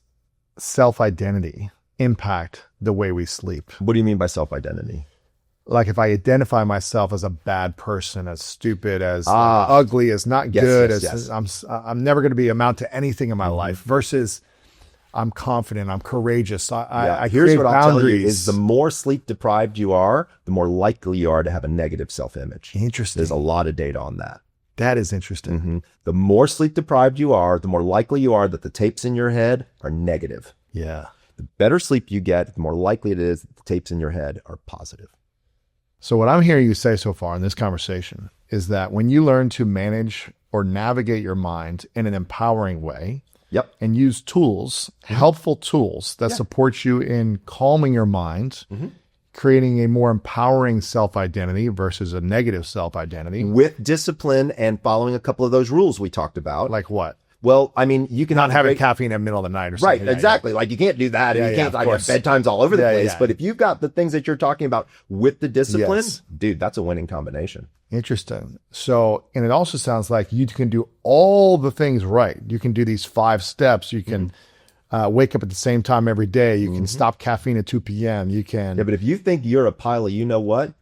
S2: self-identity impact the way we sleep?
S1: What do you mean by self-identity?
S2: Like if I identify myself as a bad person, as stupid, as ugly, as not good, I'm never going to amount to anything in my life, versus I'm confident, I'm courageous.
S1: Here's what I'll tell you
S2: is
S1: the more sleep deprived you are, the more likely you are to have a negative self-image.
S2: Interesting.
S1: There's a lot of data on that.
S2: That is interesting.
S1: Mm-hmm. The more sleep deprived you are, the more likely you are that the tapes in your head are negative.
S2: Yeah.
S1: The better sleep you get, the more likely it is that the tapes in your head are positive.
S2: So what I'm hearing you say so far in this conversation is that when you learn to manage or navigate your mind in an empowering way, and use tools, helpful tools that support you in calming your mind, creating a more empowering self-identity versus a negative self-identity.
S1: With discipline and following a couple of those rules we talked about.
S2: Like what?
S1: Well, I mean, you can
S2: not having caffeine in the middle of the night or something.
S1: Right, exactly. Like you can't do that. And you can't have bedtimes all over the place. But if you've got the things that you're talking about with the discipline, dude, that's a winning combination.
S2: Interesting. So, and it also sounds like you can do all the things right. You can do these 5 steps. You can wake up at the same time every day. You can stop caffeine at 2 p.m. You can.
S1: Yeah, but if you think you're a pile of you know what,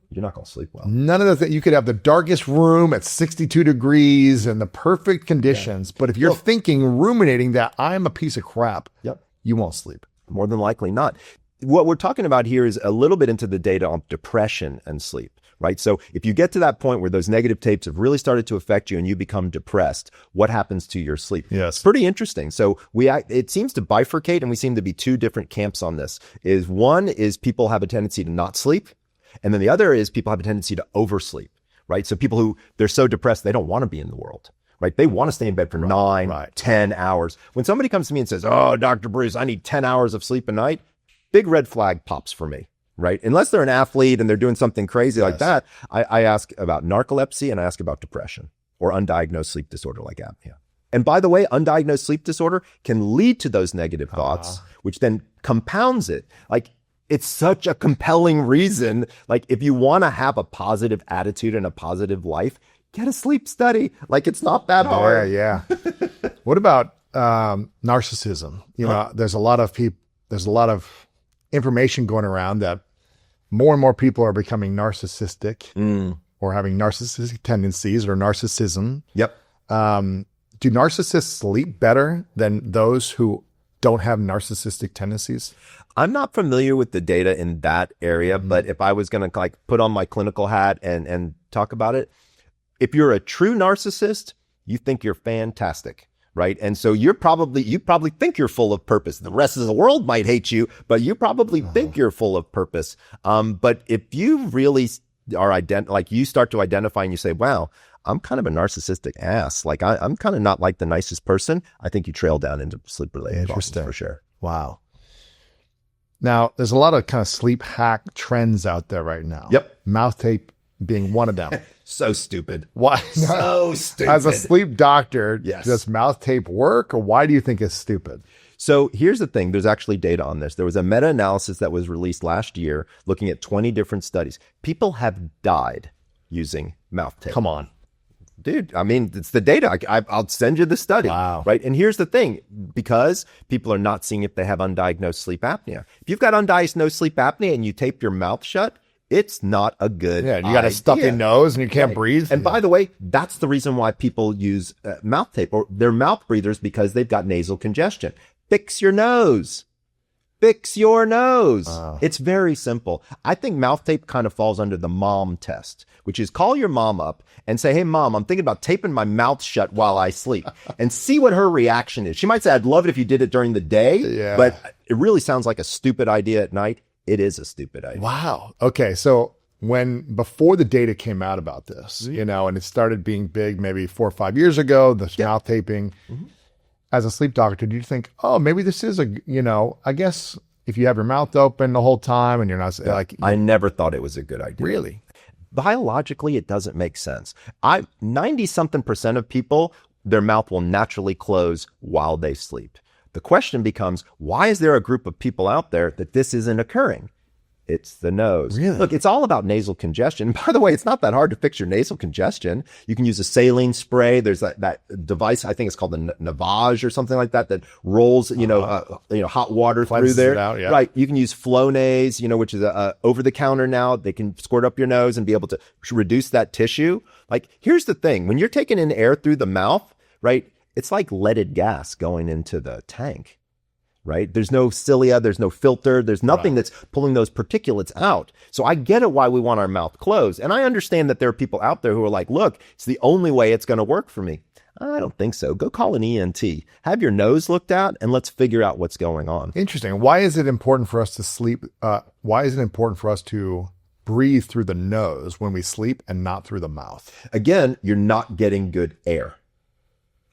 S1: you're not going to sleep well.
S2: None of the things. You could have the darkest room at 62 degrees and the perfect conditions. But if you're ruminating that I'm a piece of crap, you won't sleep.
S1: More than likely not. What we're talking about here is a little bit into the data on depression and sleep, right? So if you get to that point where those negative tapes have really started to affect you and you become depressed, what happens to your sleep?
S2: Yes.
S1: It's pretty interesting. So it seems to bifurcate, and we seem to be 2 different camps on this. One is people have a tendency to not sleep. And then the other is people have a tendency to oversleep, right? So people who they're so depressed, they don't want to be in the world, right? They want to stay in bed for 9, 10 hours. When somebody comes to me and says, oh, Dr. Breus, I need 10 hours of sleep a night, big red flag pops for me, right? Unless they're an athlete and they're doing something crazy like that, I ask about narcolepsy and I ask about depression or undiagnosed sleep disorder like apnea. And by the way, undiagnosed sleep disorder can lead to those negative thoughts, which then compounds it. Like, it's such a compelling reason. Like, if you want to have a positive attitude and a positive life, get a sleep study. Like, it's not that hard.
S2: What about narcissism? You know, there's a lot of information going around that more and more people are becoming narcissistic or having narcissistic tendencies or narcissism. Do narcissists sleep better than those who don't have narcissistic tendencies?
S1: I'm not familiar with the data in that area, but if I was going to like put on my clinical hat and talk about it, if you're a true narcissist, you think you're fantastic, right? And so you probably think you're full of purpose. The rest of the world might hate you, but you probably think you're full of purpose. But if you really are you start to identify and you say, wow, I'm kind of a narcissistic ass. Like I'm kind of not like the nicest person. I think you trail down into sleep-related problems for sure.
S2: Wow. Now, there's a lot of kind of sleep hack trends out there right now. Mouth tape being one of them.
S1: So stupid.
S2: Why?
S1: So stupid.
S2: As a sleep doctor, does mouth tape work, or why do you think it's stupid?
S1: So here's the thing. There's actually data on this. There was a meta-analysis that was released last year looking at 20 different studies. People have died using mouth tape.
S2: Come on.
S1: Dude, I mean, it's the data. I'll send you the study.
S2: Wow.
S1: Right. And here's the thing, because people are not seeing if they have undiagnosed sleep apnea. If you've got undiagnosed sleep apnea and you tape your mouth shut, it's not a good idea.
S2: Yeah, you got a stuffy nose and you can't breathe.
S1: And by the way, that's the reason why people use mouth tape, or they're mouth breathers, because they've got nasal congestion. Fix your nose. Fix your nose. It's very simple. I think mouth tape kind of falls under the mom test, which is call your mom up and say, hey, mom, I'm thinking about taping my mouth shut while I sleep, and see what her reaction is. She might say, I'd love it if you did it during the day, but it really sounds like a stupid idea at night. It is a stupid idea.
S2: Wow. Okay. So before the data came out about this, and it started being big maybe 4 or 5 years ago, this mouth taping, as a sleep doctor, do you think, oh, maybe this is I guess if you have your mouth open the whole time and you're not
S1: I never thought it was a good idea.
S2: Really?
S1: Biologically, it doesn't make sense. 90-something% of people, their mouth will naturally close while they sleep. The question becomes, why is there a group of people out there that this isn't occurring? It's the nose.
S2: Really?
S1: Look, it's all about nasal congestion. By the way, it's not that hard to fix your nasal congestion. You can use a saline spray. There's that device, I think it's called the Navage or something like that rolls, hot water through there.
S2: It out, yeah.
S1: Right. You can use Flonase, which is over the counter now. They can squirt up your nose and be able to reduce that tissue. Like, here's the thing. When you're taking in air through the mouth, right, it's like leaded gas going into the tank. Right? There's no cilia, there's no filter, there's nothing that's pulling those particulates out. So I get it why we want our mouth closed. And I understand that there are people out there who are like, look, it's the only way it's going to work for me. I don't think so. Go call an ENT. Have your nose looked at and let's figure out what's going on.
S2: Interesting. Why is it important for us to sleep? Why is it important for us to breathe through the nose when we sleep and not through the mouth?
S1: Again, you're not getting good air.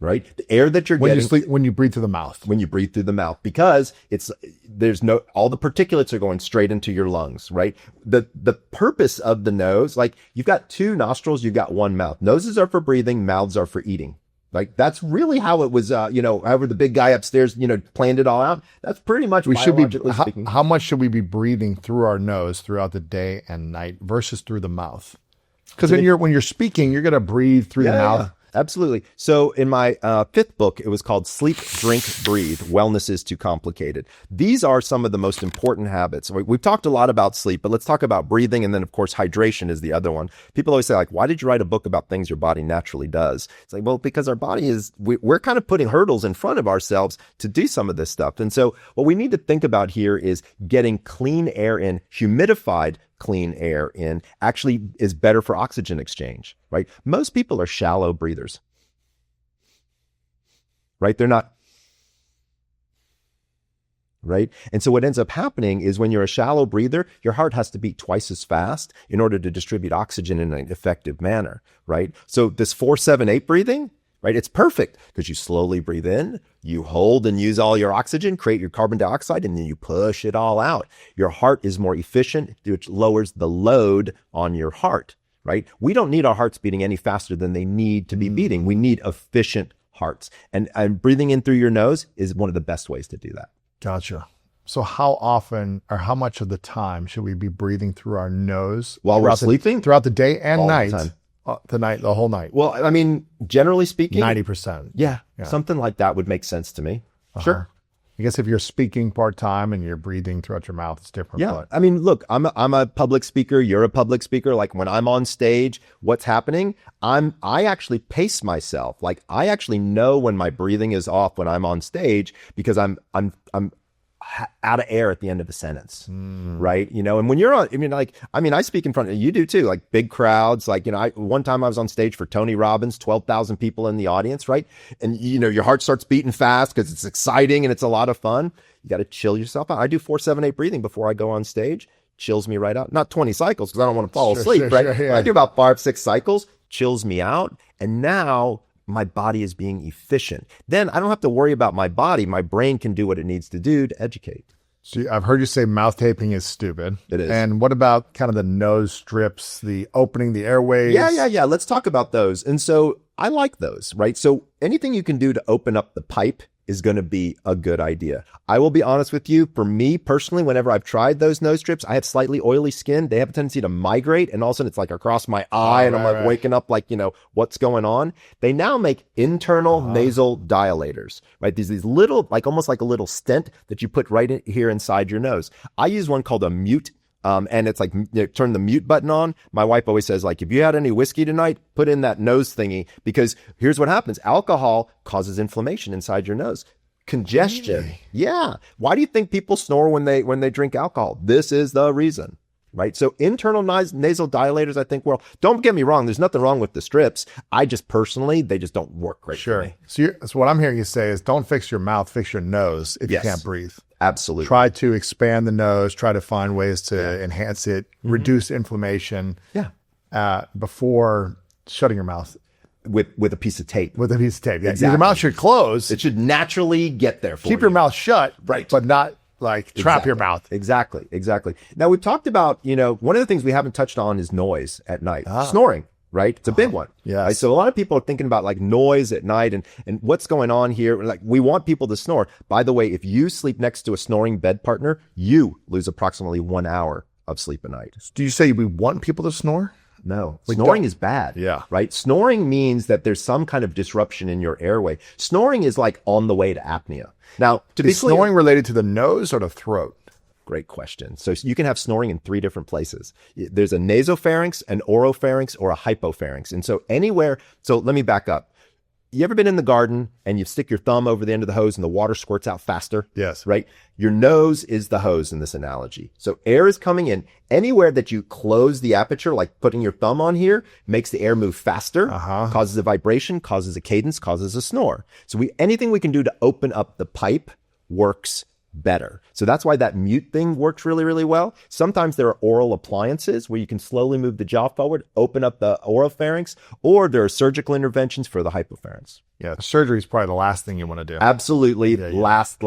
S1: Right? The air that you're getting
S2: when you breathe through the mouth.
S1: When you breathe through the mouth, because all the particulates are going straight into your lungs, right? The purpose of the nose, like, you've got 2 nostrils, you've got 1 mouth. Noses are for breathing, mouths are for eating. Like, that's really how it was, however the big guy upstairs, planned it all out. That's pretty much biologically speaking.
S2: How much should we be breathing through our nose throughout the day and night versus through the mouth? Because when you're speaking, you're going to breathe through the mouth.
S1: Yeah. Absolutely. So in my 5th book, it was called Sleep, Drink, Breathe, Wellness is Too Complicated. These are some of the most important habits. We've talked a lot about sleep, but let's talk about breathing. And then, of course, hydration is the other one. People always say, like, why did you write a book about things your body naturally does? It's like, well, because our body we're kind of putting hurdles in front of ourselves to do some of this stuff. And so what we need to think about here is getting clean air in, humidified clean air in, actually is better for oxygen exchange, right? Most people are shallow breathers, right? They're not, right? And so what ends up happening is when you're a shallow breather, your heart has to beat twice as fast in order to distribute oxygen in an effective manner, right? So this 4-7-8 breathing, right? It's perfect because you slowly breathe in, you hold and use all your oxygen, create your carbon dioxide, and then you push it all out. Your heart is more efficient, which lowers the load on your heart, right? We don't need our hearts beating any faster than they need to be beating. We need efficient hearts. And breathing in through your nose is one of the best ways to do that.
S2: Gotcha. So how often or how much of the time should we be breathing through our nose
S1: while we're sleeping?
S2: Throughout the day and
S1: all
S2: night?
S1: The time.
S2: The whole night.
S1: Well, I mean, generally speaking,
S2: 90%.
S1: Yeah, something like that would make sense to me. Sure.
S2: I guess if you're speaking part-time and you're breathing throughout your mouth, it's different.
S1: Yeah. I mean, look, I'm a public speaker. You're a public speaker. Like, when I'm on stage, what's happening? I actually pace myself. Like, I actually know when my breathing is off when I'm on stage, because I'm out of air at the end of a sentence, right? And when you're on, I speak in front of, you do too, like big crowds. Like, one time I was on stage for Tony Robbins, 12,000 people in the audience, right? And, your heart starts beating fast because it's exciting and it's a lot of fun. You got to chill yourself out. I do 4-7-8 breathing before I go on stage. Chills me right out. Not 20 cycles because I don't want to fall asleep, right?
S2: Sure, yeah.
S1: I do about 5-6 cycles, chills me out. And now my body is being efficient. Then I don't have to worry about my body. My brain can do what it needs to do to educate.
S2: So I've heard you say mouth taping is stupid.
S1: It is.
S2: And what about kind of the nose strips, the opening the airways?
S1: Yeah. Let's talk about those. And so I like those, right? So anything you can do to open up the pipe is going to be a good idea. I will be honest with you. For me personally, whenever I've tried those nose strips, I have slightly oily skin. They have a tendency to migrate, and all of a sudden it's like across my eye, and I'm like waking up like, what's going on? They now make internal nasal dilators, right? These little, like almost like a little stent that you put right in here inside your nose. I use one called a mute. And it's like, turn the mute button on. My wife always says, like, if you had any whiskey tonight, put in that nose thingy, because here's what happens. Alcohol causes inflammation inside your nose. Congestion. Really? Yeah. Why do you think people snore when they drink alcohol? This is the reason, right? So internal nasal dilators, I think, don't get me wrong. There's nothing wrong with the strips. I just personally, they just don't work great for me.
S2: So what I'm hearing you say is don't fix your mouth, fix your nose if you can't breathe.
S1: Absolutely.
S2: Try to expand the nose, try to find ways to enhance it, reduce inflammation before shutting your mouth.
S1: With a piece of tape.
S2: With a piece of tape. Yeah.
S1: Exactly.
S2: Your mouth should close.
S1: It should naturally get there for you.
S2: Keep your mouth shut,
S1: right,
S2: but not like trap your mouth.
S1: Exactly. Now, we've talked about, one of the things we haven't touched on is noise at night. Snoring. Right? It's a big one.
S2: Yeah.
S1: Right? So a lot of people are thinking about like noise at night and what's going on here. Like, we want people to snore. By the way, if you sleep next to a snoring bed partner, you lose approximately 1 hour of sleep a night.
S2: Do you say we want people to snore?
S1: No. Snoring is bad.
S2: Yeah.
S1: Right? Snoring means that there's some kind of disruption in your airway. Snoring is like on the way to apnea. Now, to be clear,
S2: snoring related to the nose or the throat?
S1: Great question. So you can have snoring in 3 different places. There's a nasopharynx, an oropharynx, or a hypopharynx. And so let me back up. You ever been in the garden and you stick your thumb over the end of the hose and the water squirts out faster?
S2: Yes.
S1: Right? Your nose is the hose in this analogy. So air is coming in. Anywhere that you close the aperture, like putting your thumb on here, makes the air move faster, causes a vibration, causes a cadence, causes a snore. So anything we can do to open up the pipe works better. So that's why that mute thing works really, really well. Sometimes there are oral appliances where you can slowly move the jaw forward, open up the oropharynx, or there are surgical interventions for the hypopharynx.
S2: Yeah, surgery is probably the last thing you want to do.
S1: Absolutely. Last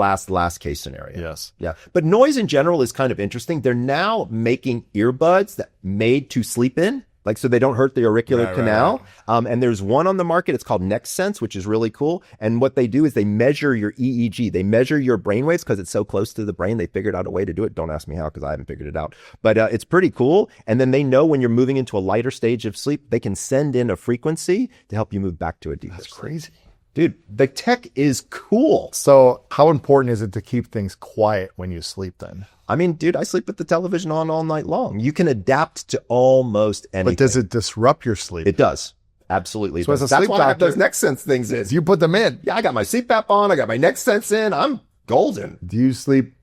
S1: case scenario.
S2: Yes.
S1: Yeah. But noise in general is kind of interesting. They're now making earbuds that made to sleep in. Like, so they don't hurt the auricular canal. Right. And there's one on the market. It's called NextSense, which is really cool. And what they do is they measure your EEG. They measure your brainwaves because it's so close to the brain. They figured out a way to do it. Don't ask me how, because I haven't figured it out. But it's pretty cool. And then they know when you're moving into a lighter stage of sleep, they can send in a frequency to help you move back to a deeper sleep.
S2: That's crazy.
S1: Dude, the tech is cool.
S2: So how important is it to keep things quiet when you sleep then?
S1: I mean, dude, I sleep with the television on all night long. You can adapt to almost anything.
S2: But does it disrupt your sleep?
S1: It does. Absolutely.
S2: So as a
S1: That's
S2: sleep
S1: why
S2: doctor,
S1: I have those NextSense things in.
S2: You put them in.
S1: Yeah, I got my CPAP on. I got my NextSense in. I'm golden.
S2: Do you sleep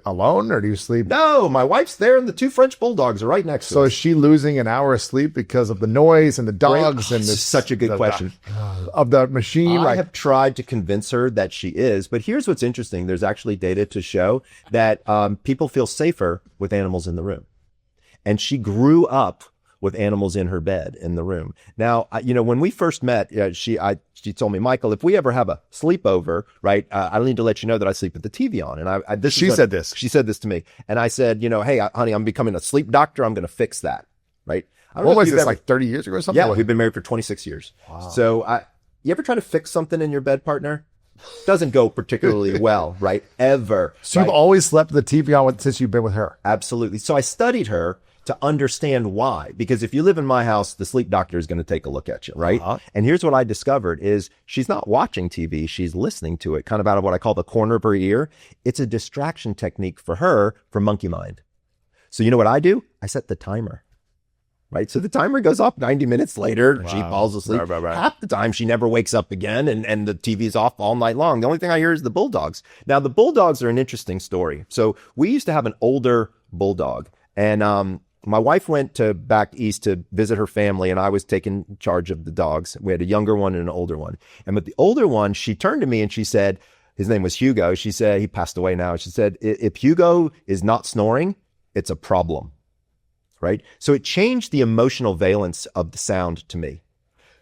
S2: alone or do you sleep?
S1: No, my wife's there and the 2 French bulldogs are right next to us.
S2: So is she losing an hour of sleep because of the noise and the dogs? And
S1: this is such a good question.
S2: Of the machine?
S1: I have tried to convince her that she is, but here's what's interesting. There's actually data to show that people feel safer with animals in the room. And she grew up with animals in her bed in the room. Now, when we first met, she told me, Michael, if we ever have a sleepover, right, I need to let you know that I sleep with the TV on. And
S2: she said this.
S1: She said this to me. And I said, hey, honey, I'm becoming a sleep doctor. I'm going to fix that, right?
S2: What was this, like 30 years ago or something?
S1: Yeah, we've been married for 26 years. Wow. So you ever try to fix something in your bed partner? Doesn't go particularly well, right? Ever.
S2: So you've always slept with the TV on since you've been with her?
S1: Absolutely. So I studied her to understand why. Because if you live in my house, the sleep doctor is going to take a look at you, right? And here's what I discovered is she's not watching TV, she's listening to it, kind of out of what I call the corner of her ear. It's a distraction technique for her for monkey mind. So you know what I do? I set the timer. Right. So the timer goes off 90 minutes later. Wow. She falls asleep. Right. Half the time she never wakes up again and the TV's off all night long. The only thing I hear is the bulldogs. Now, the bulldogs are an interesting story. So we used to have an older bulldog and my wife went back east to visit her family and I was taking charge of the dogs. We had a younger one and an older one. And with the older one, she turned to me and she said, his name was Hugo. She said, he passed away now. She said, if Hugo is not snoring, it's a problem. Right. So it changed the emotional valence of the sound to me.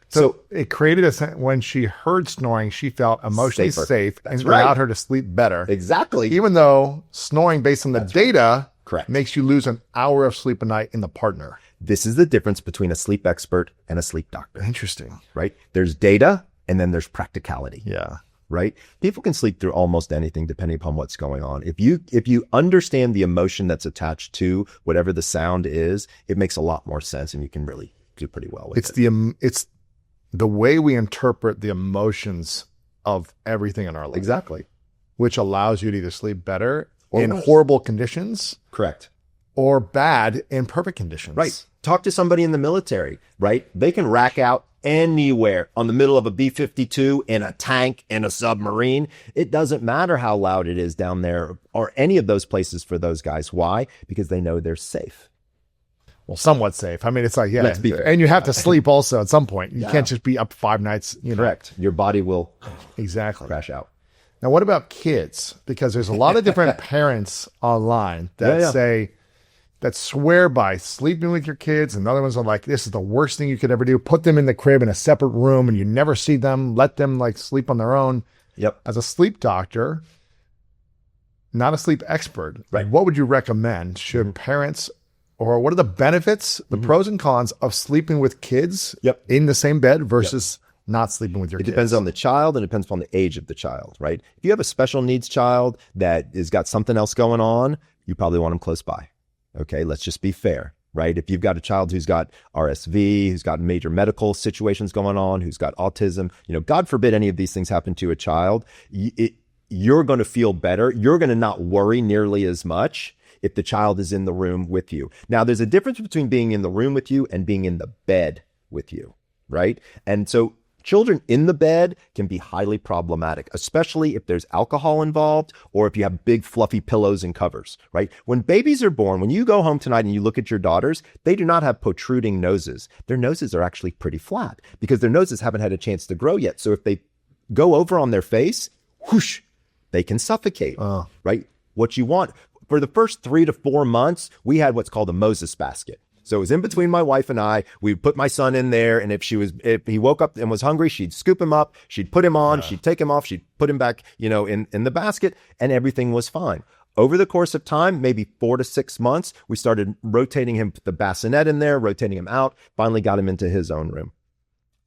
S2: So it created when she heard snoring, she felt emotionally safe and allowed her to sleep better.
S1: Exactly.
S2: Even though snoring based on the data makes you lose an hour of sleep a night in the partner.
S1: This is the difference between a sleep expert and a sleep doctor.
S2: Interesting.
S1: Right. There's data and then there's practicality.
S2: Yeah.
S1: right? People can sleep through almost anything depending upon what's going on. If you understand the emotion that's attached to whatever the sound is, it makes a lot more sense and you can really do pretty well with it.
S2: It's the way we interpret the emotions of everything in our life.
S1: Exactly.
S2: Which allows you to either sleep better in horrible conditions.
S1: Correct.
S2: Or bad in perfect conditions.
S1: Right. Talk to somebody in the military, right? They can rack out anywhere on the middle of a B-52 in a tank in a submarine. It doesn't matter how loud it is down there or any of those places for those guys. Why? Because they know they're safe.
S2: Well, somewhat safe. I mean, it's like, yeah.
S1: Let's be fair.
S2: And you have to sleep also at some point. You can't just be up 5 nights.
S1: Correct. Your body will
S2: crash
S1: out.
S2: Now, what about kids? Because there's a lot of different parents online that that swear by sleeping with your kids. And other ones are like, this is the worst thing you could ever do. Put them in the crib in a separate room and you never see them. Let them like sleep on their own.
S1: Yep.
S2: As a sleep doctor, not a sleep expert,
S1: right?
S2: What would you recommend? Should parents, or what are the benefits, the pros and cons of sleeping with kids in the same bed versus not sleeping with your kids?
S1: It depends on the child and it depends on the age of the child, right? If you have a special needs child that has got something else going on, you probably want them close by. Okay, let's just be fair, right? If you've got a child who's got RSV, who's got major medical situations going on, who's got autism, God forbid any of these things happen to a child, you're going to feel better. You're going to not worry nearly as much if the child is in the room with you. Now, there's a difference between being in the room with you and being in the bed with you, right? And so children in the bed can be highly problematic, especially if there's alcohol involved or if you have big fluffy pillows and covers, right? When babies are born, when you go home tonight and you look at your daughters, they do not have protruding noses. Their noses are actually pretty flat because their noses haven't had a chance to grow yet. So if they go over on their face, whoosh, they can suffocate, right? What you want, for the first 3 to 4 months, we had what's called a Moses basket. So it was in between my wife and I. We'd put my son in there, and if he woke up and was hungry, she'd scoop him up, she'd put him on, she'd take him off, she'd put him back, in the basket, and everything was fine. Over the course of time, maybe 4 to 6 months, we started rotating him, the bassinet in there, rotating him out, finally got him into his own room.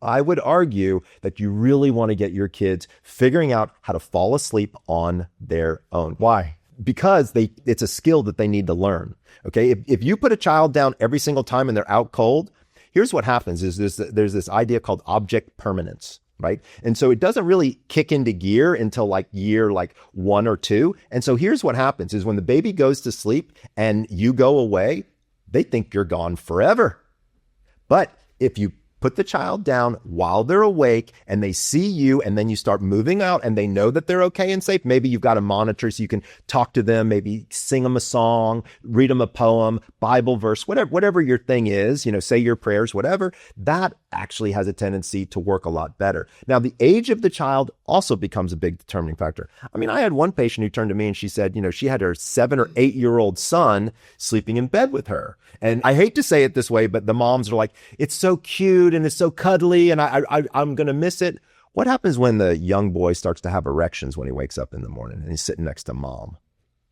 S1: I would argue that you really want to get your kids figuring out how to fall asleep on their own.
S2: Why?
S1: Because it's a skill that they need to learn. Okay. If you put a child down every single time and they're out cold, here's what happens is there's this idea called object permanence, right? And so it doesn't really kick into gear until year 1 or 2. And so here's what happens is when the baby goes to sleep and you go away, they think you're gone forever. But if you put the child down while they're awake and they see you and then you start moving out and they know that they're okay and safe. Maybe you've got a monitor so you can talk to them, maybe sing them a song, read them a poem, Bible verse, whatever your thing is, say your prayers, whatever. That actually has a tendency to work a lot better. Now, the age of the child also becomes a big determining factor. I mean, I had one patient who turned to me and she said, she had her 7 or 8-year-old son sleeping in bed with her. And I hate to say it this way, but the moms are like, it's so cute and it's so cuddly and I'm going to miss it. What happens when the young boy starts to have erections when he wakes up in the morning and he's sitting next to mom?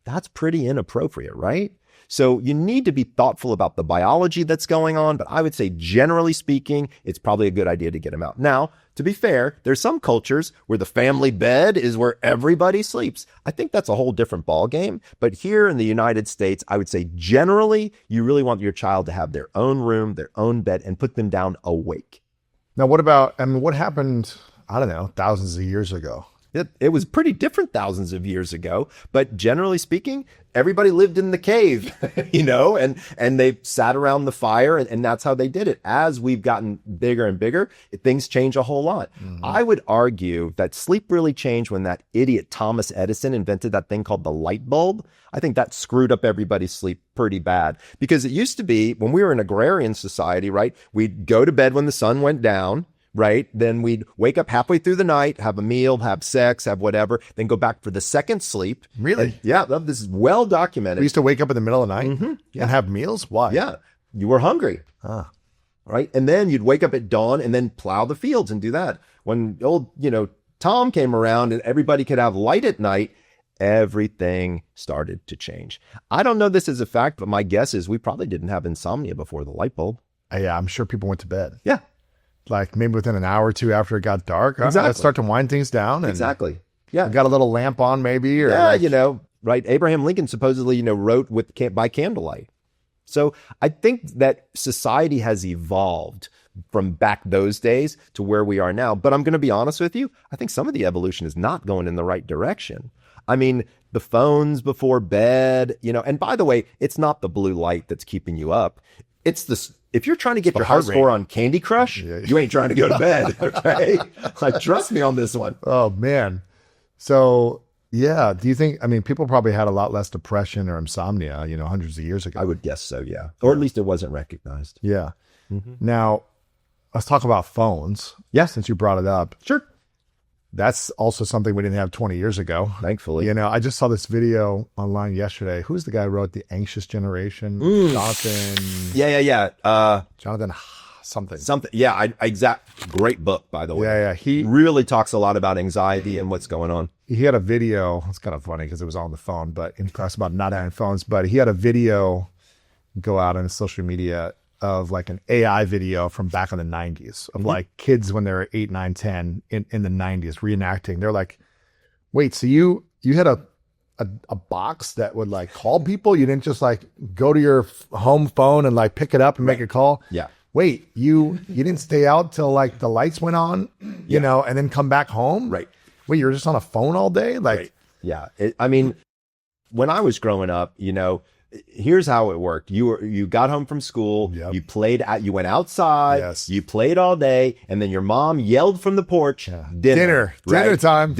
S1: That's pretty inappropriate, right? So you need to be thoughtful about the biology that's going on, but I would say generally speaking, it's probably a good idea to get him out. Now, to be fair, there's some cultures where the family bed is where everybody sleeps. I think that's a whole different ballgame. But here in the United States, I would say generally, you really want your child to have their own room, their own bed, and put them down awake.
S2: Now, what happened, I don't know, thousands of years ago?
S1: It was pretty different thousands of years ago, but generally speaking, everybody lived in the cave, and they sat around the fire and that's how they did it. As we've gotten bigger and bigger, things change a whole lot. Mm-hmm. I would argue that sleep really changed when that idiot Thomas Edison invented that thing called the light bulb. I think that screwed up everybody's sleep pretty bad because it used to be when we were an agrarian society, right? We'd go to bed when the sun went down. Right? Then we'd wake up halfway through the night, have a meal, have sex, have whatever, then go back for the second sleep.
S2: Really?
S1: And, this is well documented.
S2: We used to wake up in the middle of the night and have meals? Why?
S1: Yeah. You were hungry. Right? And then you'd wake up at dawn and then plow the fields and do that. When old, Tom came around and everybody could have light at night, everything started to change. I don't know this is a fact, but my guess is we probably didn't have insomnia before the light bulb.
S2: Yeah, I'm sure people went to bed.
S1: Yeah.
S2: like maybe within an hour or two after it got dark.
S1: Exactly.
S2: Let's start to wind things down. And
S1: Exactly. Yeah.
S2: got a little lamp on maybe. Or
S1: Yeah,
S2: like,
S1: right. Abraham Lincoln supposedly, wrote by candlelight. So I think that society has evolved from back those days to where we are now. But I'm going to be honest with you. I think some of the evolution is not going in the right direction. I mean, the phones before bed, and by the way, it's not the blue light that's keeping you up. It's if you're trying to get your heart score on Candy Crush, you ain't trying to go to bed. Okay. Like, trust me on this one.
S2: Oh man. So yeah. Do you think, people probably had a lot less depression or insomnia, hundreds of years ago?
S1: I would guess so. Yeah. Or at least it wasn't recognized.
S2: Yeah.
S1: Mm-hmm.
S2: Now let's talk about phones.
S1: Yeah.
S2: Since you brought it up.
S1: Sure.
S2: That's also something we didn't have 20 years ago.
S1: Thankfully.
S2: I just saw this video online yesterday. Who's the guy who wrote The Anxious Generation? Jonathan.
S1: Yeah.
S2: Jonathan something.
S1: Something. Yeah. Great book, by the way.
S2: Yeah.
S1: He really talks a lot about anxiety and what's going on.
S2: He had a video. It's kind of funny because it was on the phone, but he talks about not having phones. But he had a video go out on his social media of like an AI video from back in the 90s of like kids when they were 8, 9, 10 in the 90s reenacting. They're like, wait, so you had a box that would like call people? You didn't just like go to your home phone and like pick it up and make a call?
S1: Yeah.
S2: Wait, you didn't stay out till like the lights went on, and then come back home?
S1: Right.
S2: Wait, you're just on a phone all day? Like,
S1: right. Yeah. When I was growing up, here's how it worked. You got home from school, you went outside, you played all day, and then your mom yelled from the porch, dinner time.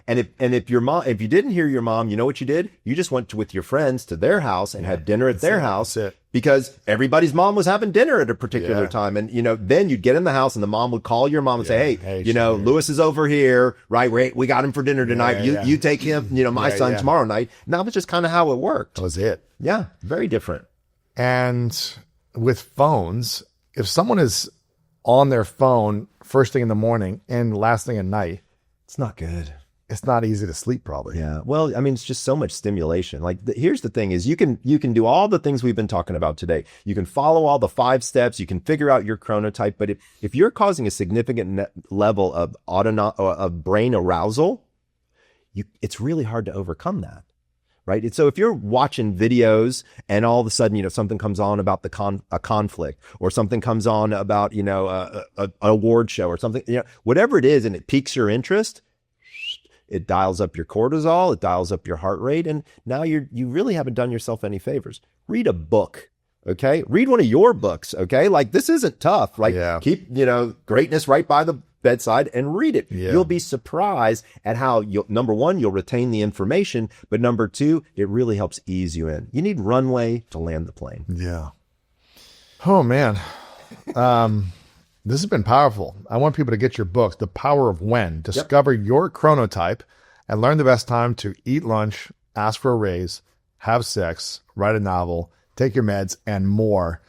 S1: And if you didn't hear your mom, you know what you did? You just went with your friends to their house and had dinner at their house. Because everybody's mom was having dinner at a particular time. And, then you'd get in the house and the mom would call your mom and say, hey, Lewis is over here, right? We got him for dinner tonight. You take him, my son tomorrow night. And that was just kind of how it worked.
S2: That was it.
S1: Yeah. Very different.
S2: And with phones, if someone is on their phone first thing in the morning and last thing at night,
S1: it's not good.
S2: It's not easy to sleep probably.
S1: Yeah. Well, it's just so much stimulation. Like here's the thing is you can do all the things we've been talking about today. You can follow all the 5 steps. You can figure out your chronotype. But if you're causing a significant level of brain arousal, it's really hard to overcome that. Right. And so if you're watching videos and all of a sudden, something comes on about a conflict or something comes on about, an award show or something, whatever it is, and it piques your interest, it dials up your cortisol, it dials up your heart rate. And now you really haven't done yourself any favors. Read a book. Okay. Read one of your books. Okay. Like this isn't tough. Like keep, Greatness right by the bedside and read it. Yeah. You'll be surprised at how number one, you'll retain the information, but number two, it really helps ease you in. You need runway to land the plane.
S2: Yeah. Oh man. This has been powerful. I want people to get your books, The Power of When, discover your chronotype and learn the best time to eat lunch, ask for a raise, have sex, write a novel, take your meds, and more.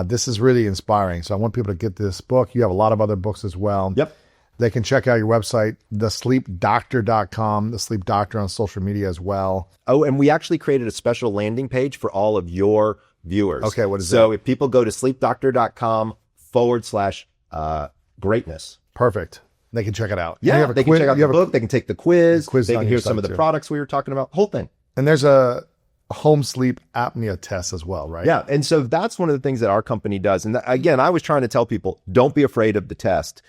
S2: This is really inspiring. So I want people to get this book. You have a lot of other books as well.
S1: Yep.
S2: They can check out your website, thesleepdoctor.com, The Sleep Doctor on social media as well.
S1: Oh, and we actually created a special landing page for all of your viewers.
S2: Okay, what is that?
S1: So if people go to sleepdoctor.com/greatness.
S2: Perfect. They can check it out.
S1: Yeah, they can check out the book. They can take the quiz. They can hear some of the products we were talking about. Whole thing.
S2: And there's a home sleep apnea test as well, right?
S1: Yeah. And so that's one of the things that our company does. And again, I was trying to tell people, don't be afraid of the test.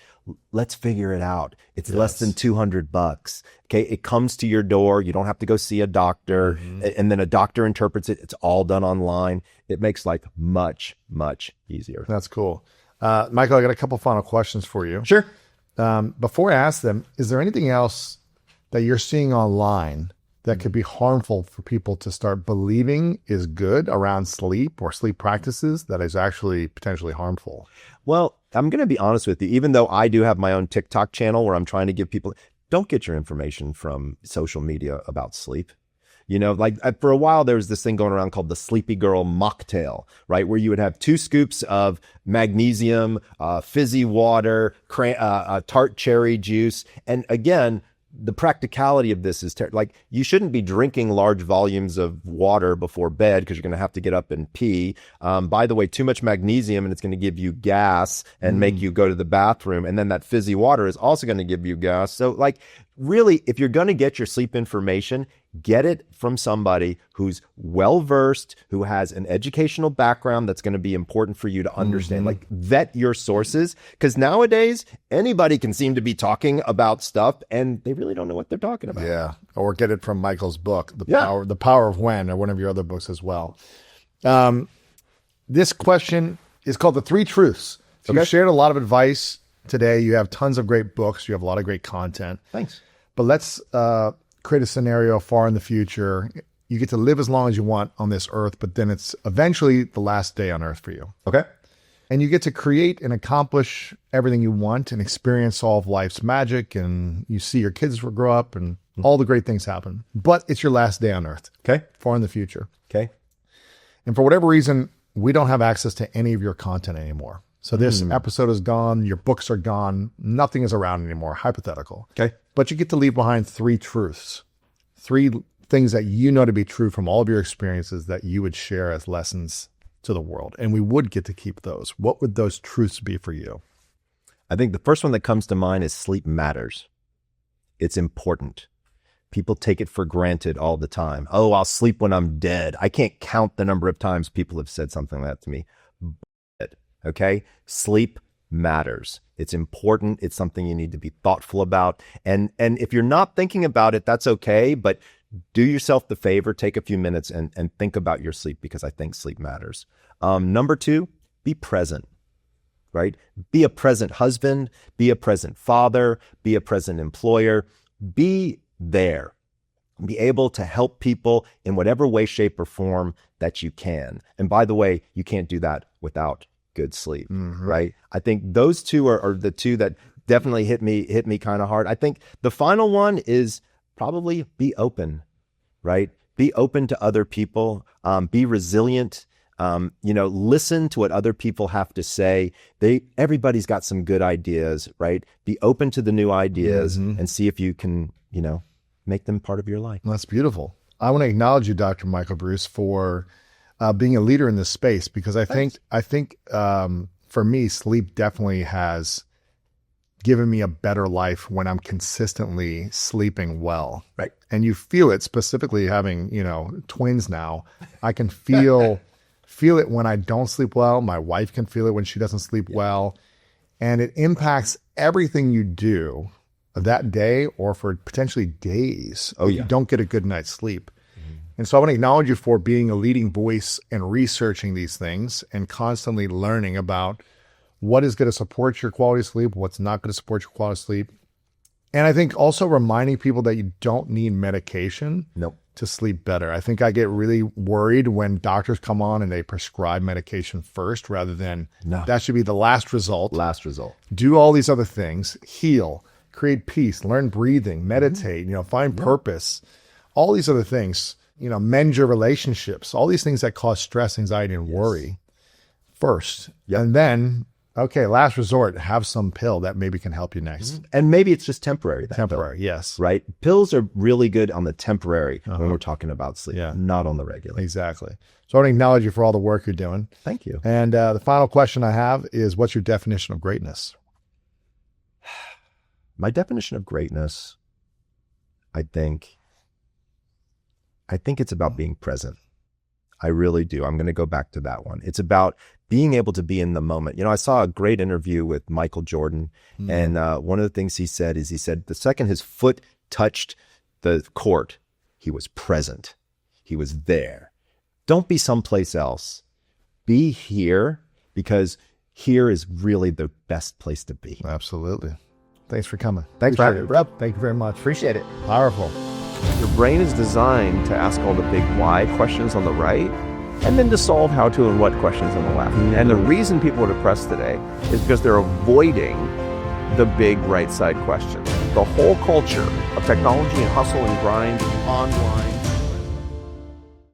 S1: Let's figure it out. It's less than $200. Okay. It comes to your door. You don't have to go see a doctor. And then a doctor interprets it. It's all done online. It makes life much, much easier.
S2: That's cool. Michael, I got a couple final questions for you.
S1: Sure.
S2: Before I ask them, is there anything else that you're seeing online that could be harmful for people to start believing is good around sleep or sleep practices that is actually potentially harmful?
S1: Well, I'm going to be honest with you. Even though I do have my own TikTok channel where I'm trying to give people, don't get your information from social media about sleep. For a while, there was this thing going around called the Sleepy Girl mocktail, right? Where you would have 2 scoops of magnesium, fizzy water, tart cherry juice. And again, the practicality of this is like, you shouldn't be drinking large volumes of water before bed because you're going to have to get up and pee. By the way, too much magnesium and it's going to give you gas and make you go to the bathroom. And then that fizzy water is also going to give you gas. So like, really, if you're going to get your sleep information, get it from somebody who's well-versed, who has an educational background that's going to be important for you to understand. Like, vet your sources, because nowadays anybody can seem to be talking about stuff and they really don't know what they're talking about.
S2: Yeah. Or get it from Michael's book, The Power of When, or one of your other books as well. This question is called The Three Truths. So you shared a lot of advice today. You have tons of great books. You have a lot of great content.
S1: Thanks.
S2: But let's create a scenario far in the future. You get to live as long as you want on this earth, but then it's eventually the last day on earth for you.
S1: Okay.
S2: And you get to create and accomplish everything you want and experience all of life's magic, and you see your kids grow up and all the great things happen. But it's your last day on earth.
S1: Okay.
S2: Far in the future.
S1: Okay.
S2: And for whatever reason, we don't have access to any of your content anymore. So this episode is gone. Your books are gone. Nothing is around anymore. Hypothetical.
S1: Okay.
S2: But you get to leave behind 3 truths, 3 things that you know to be true from all of your experiences that you would share as lessons to the world. And we would get to keep those. What would those truths be for you?
S1: I think the first one that comes to mind is sleep matters. It's important. People take it for granted all the time. Oh, I'll sleep when I'm dead. I can't count the number of times people have said something like that to me. Okay? Sleep matters. It's important. It's something you need to be thoughtful about. And if you're not thinking about it, that's okay. But do yourself the favor, take a few minutes and think about your sleep, because I think sleep matters. Number 2, be present, right? Be a present husband, be a present father, be a present employer, be there. Be able to help people in whatever way, shape, or form that you can. And by the way, you can't do that without good sleep, right? I think those two are the two that definitely hit me kind of hard. I think the final one is probably be open, right? Be open to other people, be resilient, listen to what other people have to say. Everybody's got some good ideas, right? Be open to the new ideas and see if you can, make them part of your life.
S2: That's beautiful. I want to acknowledge you, Dr. Michael Breus, for being a leader in this space, because I think for me, sleep definitely has given me a better life when I'm consistently sleeping well.
S1: Right.
S2: And you feel it, specifically having, twins now. I can feel it when I don't sleep well. My wife can feel it when she doesn't sleep well. And it impacts everything you do that day or for potentially days. If you don't get a good night's sleep. And so I want to acknowledge you for being a leading voice and researching these things and constantly learning about what is going to support your quality of sleep, what's not going to support your quality of sleep. And I think also reminding people that you don't need medication to sleep better. I think I get really worried when doctors come on and they prescribe medication first rather than that should be the last result.
S1: Last result.
S2: Do all these other things, heal, create peace, learn breathing, meditate, find purpose, all these other things. Mend your relationships, all these things that cause stress, anxiety, and worry first. And then, last resort, have some pill that maybe can help you next.
S1: And maybe it's just temporary.
S2: Temporary, yes.
S1: Right? Pills are really good on the temporary when we're talking about sleep, not on the regular.
S2: Exactly. So I want to acknowledge you for all the work you're doing.
S1: Thank you.
S2: And the final question I have is, what's your definition of greatness?
S1: My definition of greatness, I think it's about being present. I really do. I'm going to go back to that one. It's about being able to be in the moment. I saw a great interview with Michael Jordan, and one of the things he said the second his foot touched the court, he was present. He was there. Don't be someplace else. Be here, because here is really the best place to be.
S2: Absolutely. Thanks for coming.
S1: Thanks for having me, bro.
S2: Thank you very much.
S1: Appreciate it.
S2: Powerful.
S4: Your brain is designed to ask all the big why questions on the right, and then to solve how to and what questions on the left. And the reason people are depressed today is because they're avoiding the big right side questions. The whole culture of technology and hustle and grind, online,